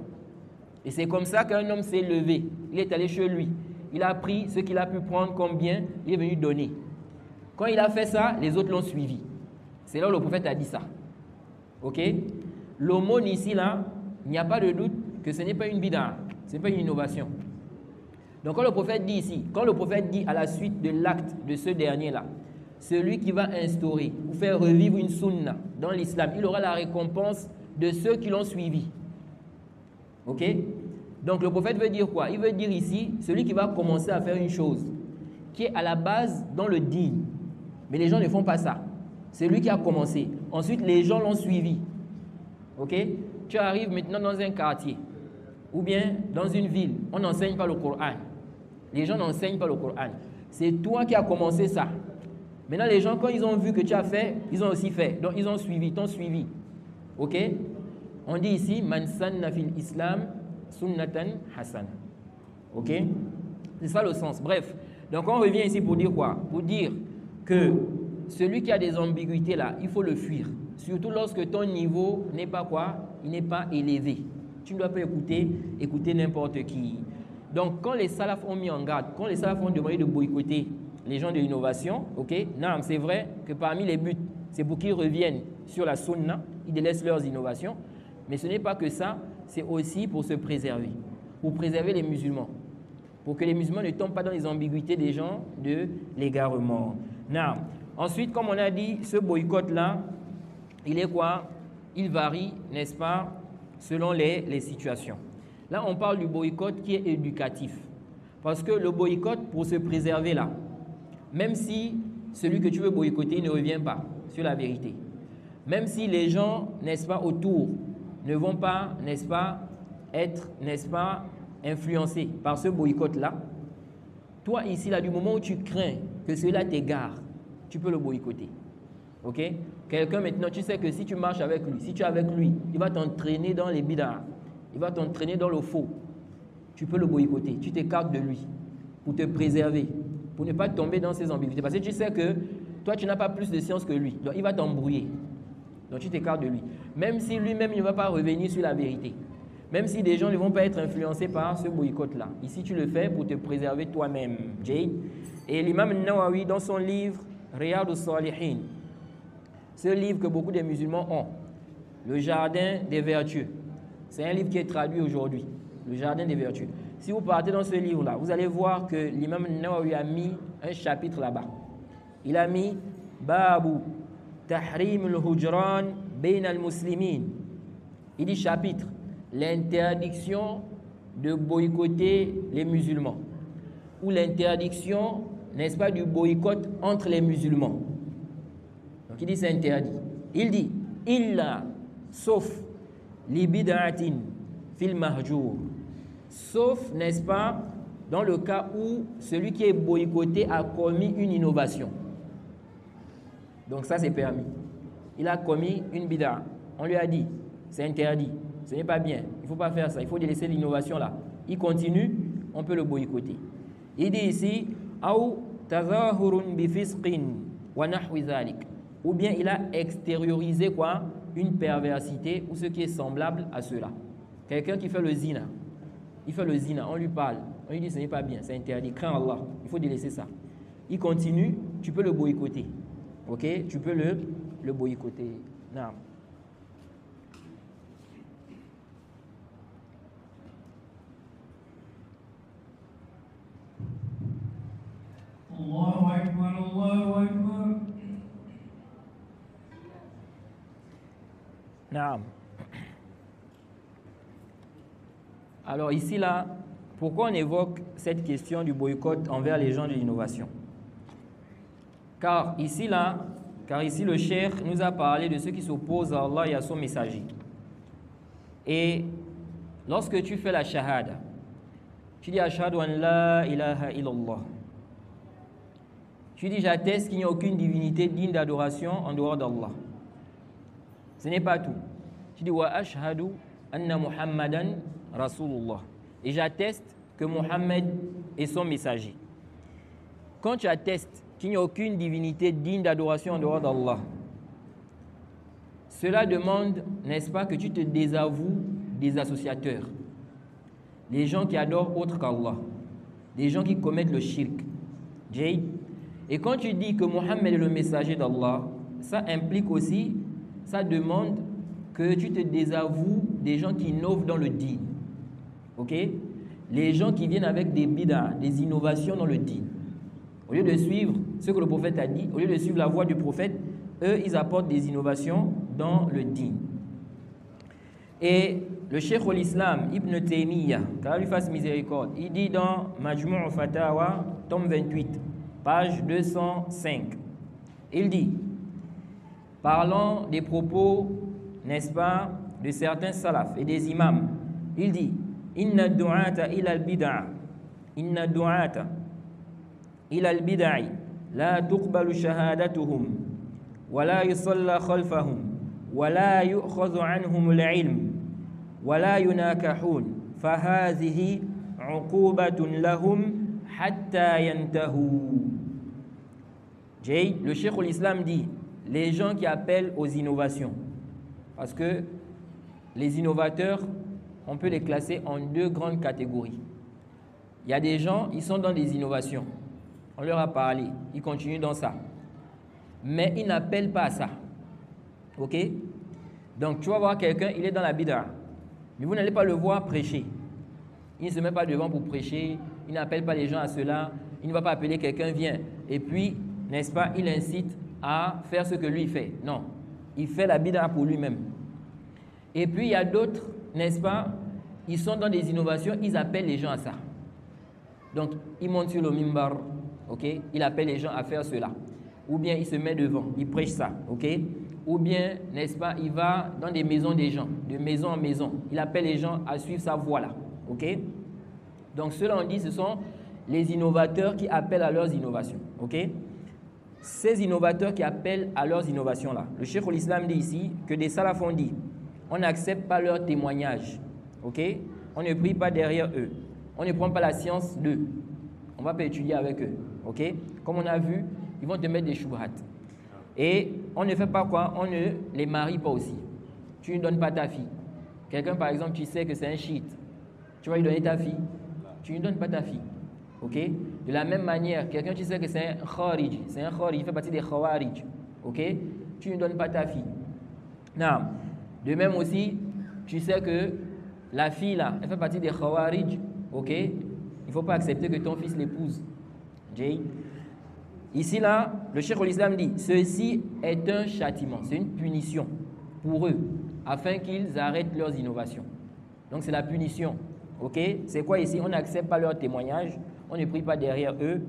Et c'est comme ça qu'un homme s'est levé. Il est allé chez lui. Il a pris ce qu'il a pu prendre comme bien, il est venu donner. Quand il a fait ça, les autres l'ont suivi. C'est là où le prophète a dit ça. Ok? L'aumône ici, là, il n'y a pas de doute que ce n'est pas une bid'a, ce n'est pas une innovation. Donc quand le prophète dit ici, quand le prophète dit à la suite de l'acte de ce dernier-là, celui qui va instaurer ou faire revivre une sunna dans l'islam, il aura la récompense de ceux qui l'ont suivi. Ok? Donc le prophète veut dire quoi? Il veut dire ici, celui qui va commencer à faire une chose qui est à la base dans le din. Mais les gens ne font pas ça. C'est lui qui a commencé. Ensuite, les gens l'ont suivi. Ok? Tu arrives maintenant dans un quartier ou bien dans une ville, on n'enseigne pas le Coran. Les gens n'enseignent pas le Coran. C'est toi qui as commencé ça. Maintenant, les gens, quand ils ont vu que tu as fait, ils ont aussi fait. Donc, ils ont suivi, t'ont suivi. Ok? On dit ici, man sanna fil islam sunnatan hasana. Ok? C'est ça le sens. Bref. Donc, on revient ici pour dire quoi? Pour dire que celui qui a des ambiguïtés là, il faut le fuir. Surtout lorsque ton niveau n'est pas quoi? Il n'est pas élevé. Tu ne dois pas écouter n'importe qui. Donc, quand les salafs ont mis en garde, quand les salafs ont demandé de boycotter les gens de l'innovation, ok? Non, c'est vrai que parmi les buts, c'est pour qu'ils reviennent sur la sunna, ils délaissent leurs innovations. Mais ce n'est pas que ça, c'est aussi pour se préserver, pour préserver les musulmans, pour que les musulmans ne tombent pas dans les ambiguïtés des gens de l'égarement. Non. Ensuite, comme on a dit, ce boycott-là, il est quoi? Il varie, n'est-ce pas, selon les situations. Là, on parle du boycott qui est éducatif. Parce que le boycott, pour se préserver là, même si celui que tu veux boycotter ne revient pas sur la vérité, même si les gens, n'est-ce pas, autour ne vont pas, n'est-ce pas, être, n'est-ce pas, influencés par ce boycott-là, toi ici, là, du moment où tu crains que cela t'égare, tu peux le boycotter. Ok? Quelqu'un maintenant, tu sais que si tu marches avec lui, si tu es avec lui, il va t'entraîner dans les bid'ah, il va t'entraîner dans le faux. Tu peux le boycotter, tu t'écartes de lui pour te préserver, pour ne pas tomber dans ces ambiguïtés. Parce que tu sais que toi, tu n'as pas plus de science que lui, donc il va t'embrouiller. Donc tu t'écartes de lui. Même si lui-même ne va pas revenir sur la vérité, même si des gens ne vont pas être influencés par ce boycott-là. Ici, tu le fais pour te préserver toi-même. Et l'imam Nawawi, dans son livre Riyad al-Salihin, ce livre que beaucoup de musulmans ont, le Jardin des Vertus, c'est un livre qui est traduit aujourd'hui, le Jardin des Vertus. Si vous partez dans ce livre-là, vous allez voir que l'imam Nawawi a mis un chapitre là-bas. Il a mis Babu Tahrim al-Hujran Bain al-Muslimin. Il dit chapitre, l'interdiction de boycotter les musulmans, ou l'interdiction, n'est-ce pas, du boycott entre les musulmans. Donc il dit c'est interdit. Il dit illa sauf li bid'atin fil mahjour. Sauf, n'est-ce pas, dans le cas où celui qui est boycotté a commis une innovation. Donc ça, c'est permis. Il a commis une bid'a. On lui a dit, c'est interdit, ce n'est pas bien, il ne faut pas faire ça, il faut délaisser l'innovation là. Il continue, on peut le boycotter. Il dit ici, ou bien il a extériorisé quoi? Une perversité ou ce qui est semblable à cela. Quelqu'un qui fait le zina, il fait le zina, on lui parle, on lui dit ce n'est pas bien, c'est interdit, crains Allah, il faut délaisser ça. Il continue, tu peux le boycotter. Ok? Tu peux le boycotter. Non. Allahu Akbar, Allahu Akbar. Non. Alors ici, là, pourquoi on évoque cette question du boycott envers les gens de l'innovation? Car ici, le cheikh nous a parlé de ceux qui s'opposent à Allah et à son messager. Et lorsque tu fais la shahada, tu dis ashhadu an la ilaha illallah. Tu dis j'atteste qu'il n'y a aucune divinité digne d'adoration en dehors d'Allah. Ce n'est pas tout. Tu dis wa ashhadu anna Muhammadan Rasulullah. Et j'atteste que Muhammad est son messager. Quand tu attestes qu'il n'y a aucune divinité digne d'adoration en dehors d'Allah, cela demande, n'est-ce pas, que tu te désavoues des associateurs, les gens qui adorent autre qu'Allah, des gens qui commettent le shirk. Et quand tu dis que Mohammed est le messager d'Allah, ça implique aussi, ça demande que tu te désavoues des gens qui innovent dans le din. Ok? Les gens qui viennent avec des bid'ah, des innovations dans le din. Au lieu de suivre ce que le prophète a dit, au lieu de suivre la voie du prophète, eux, ils apportent des innovations dans le din. Et le cheikh al-Islam, Ibn Taymiyyah, qu'Allah lui fasse miséricorde, il dit dans Majmu' Fatawa, tome 28, page 205, il dit, parlant des propos, n'est-ce pas, de certains salafs et des imams, il dit, inna du'ata ila al-bid'a, inna du'ata ila al-bid'i, la tuqbalu shahadatuhum, wa la yusalla khalfahum, wa la yu'khadhu anhum al-ilm, wa la yunakahun, fa hadhihi 'uqubatun lahum hatta yantahu. Le cheikh al-Islam dit, les gens qui appellent aux innovations, parce que les innovateurs, on peut les classer en deux grandes catégories. Il y a des gens, ils sont dans des innovations. On leur a parlé, ils continuent dans ça. Mais ils n'appellent pas à ça. Ok? Donc tu vas voir quelqu'un, il est dans la bid'a. Mais vous n'allez pas le voir prêcher. Il ne se met pas devant pour prêcher, il n'appelle pas les gens à cela, il ne va pas appeler quelqu'un, viens. Et puis, n'est-ce pas, il incite à faire ce que lui fait. Non, il fait la bid'a pour lui-même. Et puis, il y a d'autres, n'est-ce pas, ils sont dans des innovations, ils appellent les gens à ça. Donc, il monte sur le mimbar, ok, il appelle les gens à faire cela. Ou bien, il se met devant, il prêche ça, ok. Ou bien, n'est-ce pas, il va dans des maisons des gens, de maison en maison. Il appelle les gens à suivre sa voie là, ok. Donc, ceux-là, on dit, ce sont les innovateurs qui appellent à leurs innovations, ok. Ces innovateurs qui appellent à leurs innovations là, le cheikh al-Islam dit ici que des salafs ont dit, on n'accepte pas leur témoignage, ok. On ne prie pas derrière eux, on ne prend pas la science d'eux, on ne va pas étudier avec eux, ok. Comme on a vu, ils vont te mettre des shubhat. Et on ne fait pas quoi? On ne les marie pas aussi. Tu ne donnes pas ta fille. Quelqu'un, par exemple, tu sais que c'est un chiite. Tu vas lui donner ta fille. Tu ne donnes pas ta fille. Ok? De la même manière, quelqu'un, tu sais que c'est un kharij. C'est un kharij, il fait partie des khawarij. Ok? Tu ne donnes pas ta fille. Non. De même aussi, tu sais que la fille, là, elle fait partie des khawarij. Ok? Il ne faut pas accepter que ton fils l'épouse. Jay? Ici, là, le cheikh al-Islam dit, ceci est un châtiment, c'est une punition pour eux, afin qu'ils arrêtent leurs innovations. Donc, c'est la punition. Ok? C'est quoi ici? On n'accepte pas leur témoignage, on ne prie pas derrière eux,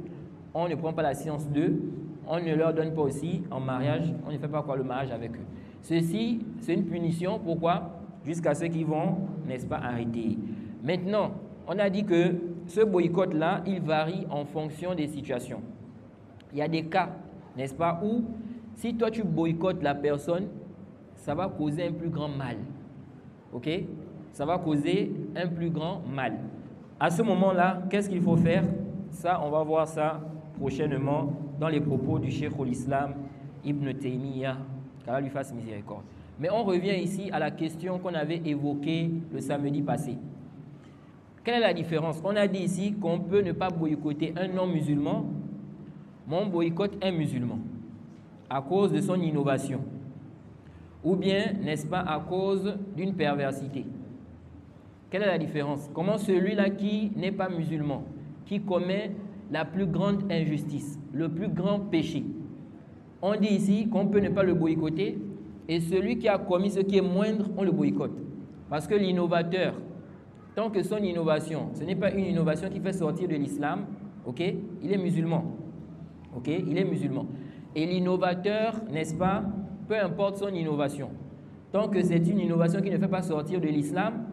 on ne prend pas la science d'eux, on ne leur donne pas aussi en mariage, on ne fait pas quoi le mariage avec eux. Ceci, c'est une punition. Pourquoi? jusqu'à ce qu'ils vont, n'est-ce pas, arrêter. Maintenant, on a dit que ce boycott-là, il varie en fonction des situations. Il y a des cas, n'est-ce pas, où si toi tu boycottes la personne, ça va causer un plus grand mal. Ok? Ça va causer un plus grand mal. À ce moment-là, qu'est-ce qu'il faut faire? Ça, on va voir ça prochainement dans les propos du Cheikh al-Islam Ibn Taymiyyah, qu'Allah lui fasse miséricorde. Mais on revient ici à la question qu'on avait évoquée le samedi passé. Quelle est la différence? On a dit ici qu'on peut ne pas boycotter un non-musulman, mais on boycotte un musulman à cause de son innovation. Ou bien, n'est-ce pas, à cause d'une perversité. Quelle est la différence? Comment celui-là qui n'est pas musulman, qui commet la plus grande injustice, le plus grand péché, on dit ici qu'on peut ne pas le boycotter, et celui qui a commis ce qui est moindre, on le boycotte. Parce que l'innovateur, tant que son innovation, ce n'est pas une innovation qui fait sortir de l'islam, ok, il est musulman. Ok, il est musulman. Et l'innovateur, n'est-ce pas, peu importe son innovation, tant que c'est une innovation qui ne fait pas sortir de l'islam,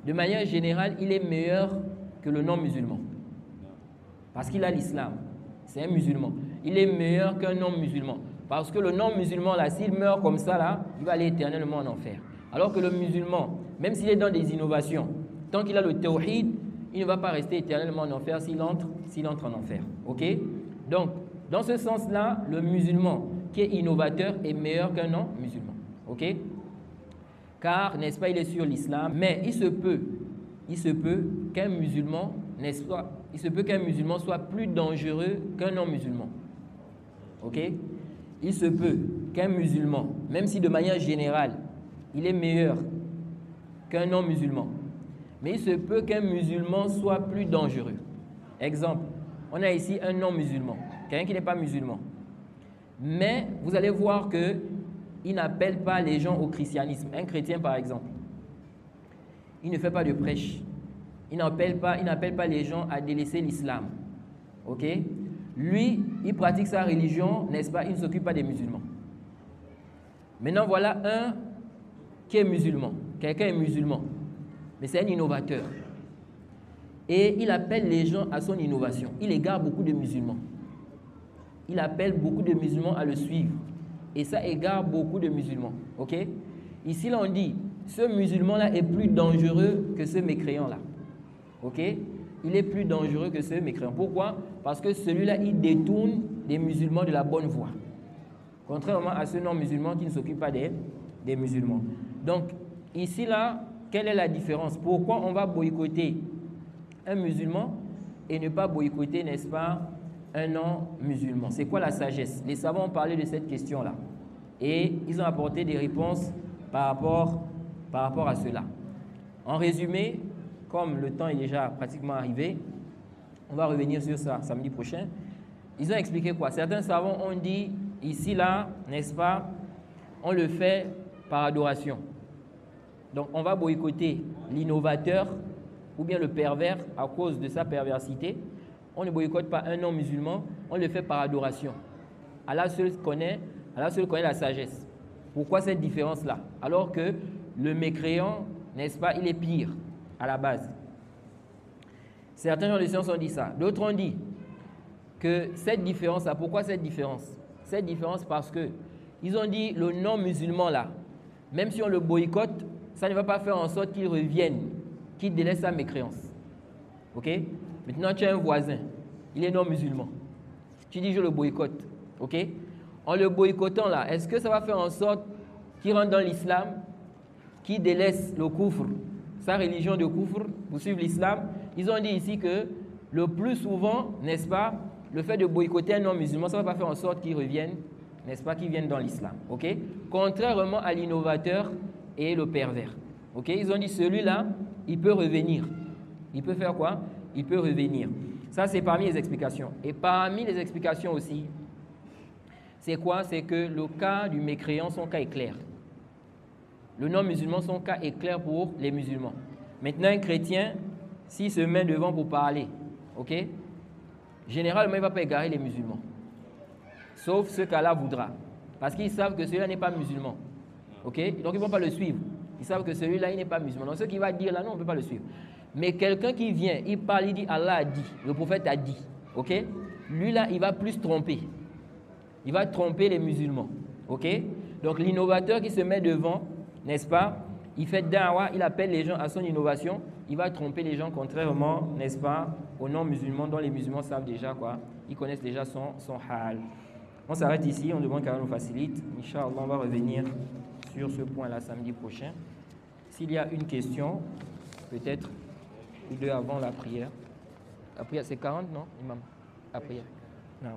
de manière générale, il est meilleur que le non-musulman. Parce qu'il a l'islam. C'est un musulman. Il est meilleur qu'un non-musulman. Parce que le non-musulman, là, s'il meurt comme ça, là, il va aller éternellement en enfer. Alors que le musulman, même s'il est dans des innovations, tant qu'il a le tawhid, il ne va pas rester éternellement en enfer s'il entre en enfer. Ok? Donc, dans ce sens-là, le musulman qui est innovateur est meilleur qu'un non-musulman. Ok? Car, n'est-ce pas, il est sur l'islam, mais il se peut qu'un musulman, n'est-ce pas, il se peut qu'un musulman soit plus dangereux qu'un non-musulman. Ok? Il se peut qu'un musulman, même si de manière générale, il est meilleur qu'un non-musulman, mais il se peut qu'un musulman soit plus dangereux. Exemple, on a ici un non-musulman, quelqu'un qui n'est pas musulman. Mais vous allez voir qu'il n'appelle pas les gens au christianisme. Un chrétien, par exemple, il ne fait pas de prêche. Il n'appelle pas les gens à délaisser l'islam. Ok? Lui, il pratique sa religion, n'est-ce pas? Il ne s'occupe pas des musulmans. Maintenant, voilà un qui est musulman. Quelqu'un est musulman, mais c'est un innovateur. Et il appelle les gens à son innovation. Il égare beaucoup de musulmans. Il appelle beaucoup de musulmans à le suivre. Et ça égare beaucoup de musulmans. Ok? Ici, là, on dit, ce musulman-là est plus dangereux que ce mécréant-là. Ok? Il est plus dangereux que ce mécréant. Pourquoi? Parce que celui-là, il détourne des musulmans de la bonne voie. Contrairement à ce non-musulman qui ne s'occupe pas des musulmans. Donc, ici, là, quelle est la différence? Pourquoi on va boycotter un musulman et ne pas boycotter, n'est-ce pas, un non-musulman? C'est quoi la sagesse? Les savants ont parlé de cette question-là. Et ils ont apporté des réponses par rapport à cela. En résumé, comme le temps est déjà pratiquement arrivé, on va revenir sur ça samedi prochain. Ils ont expliqué quoi? Certains savants ont dit, ici, là, n'est-ce pas, on le fait par adoration. Donc, on va boycotter l'innovateur ou bien le pervers à cause de sa perversité. On ne boycotte pas un non-musulman, on le fait par adoration. Allah seul connaît la sagesse. Pourquoi cette différence-là? Alors que le mécréant, n'est-ce pas, il est pire à la base. Certains gens de science ont dit ça. D'autres ont dit que cette différence-là, pourquoi cette différence? Cette différence parce que ils ont dit le non-musulman là, même si on le boycotte, ça ne va pas faire en sorte qu'il revienne, qu'il délaisse sa mécréance. Ok? Maintenant, tu as un voisin, il est non-musulman. Tu dis je le boycotte. Ok? En le boycottant là, est-ce que ça va faire en sorte qu'il rentre dans l'islam, qu'il délaisse le koufr, sa religion de koufr, pour suivre l'islam? Ils ont dit ici que le plus souvent, n'est-ce pas, le fait de boycotter un non-musulman, ça ne va pas faire en sorte qu'il revienne, n'est-ce pas, qu'il vienne dans l'islam. Ok? Contrairement à l'innovateur et le pervers. Ok? Ils ont dit celui-là, il peut revenir. Il peut faire quoi? Il peut revenir. Ça, c'est parmi les explications. Et parmi les explications aussi, c'est quoi? C'est que le cas du mécréant, son cas est clair. Le non-musulman, son cas est clair pour les musulmans. Maintenant, un chrétien, s'il se met devant pour parler, ok? Généralement, il ne va pas égarer les musulmans. Sauf ce qu'Allah voudra. Parce qu'ils savent que celui-là n'est pas musulman. Ok? Donc, ils ne vont pas le suivre. Ils savent que celui-là, il n'est pas musulman. Donc, ce qu'il va dire là, non, on ne peut pas le suivre. Mais quelqu'un qui vient, il parle, il dit Allah a dit, le prophète a dit. Ok? Lui là, il va plus tromper. Il va tromper les musulmans. Ok? Donc l'innovateur qui se met devant, n'est-ce pas? Il fait da'wa, il appelle les gens à son innovation. Il va tromper les gens contrairement, n'est-ce pas, aux non-musulmans dont les musulmans savent déjà quoi. Ils connaissent déjà son hal. On s'arrête ici, on demande qu'Allah nous facilite. Inch'Allah, on va revenir sur ce point-là samedi prochain. S'il y a une question, peut-être ou deux avant la prière. La prière, c'est 40, non, imam? La prière. Non.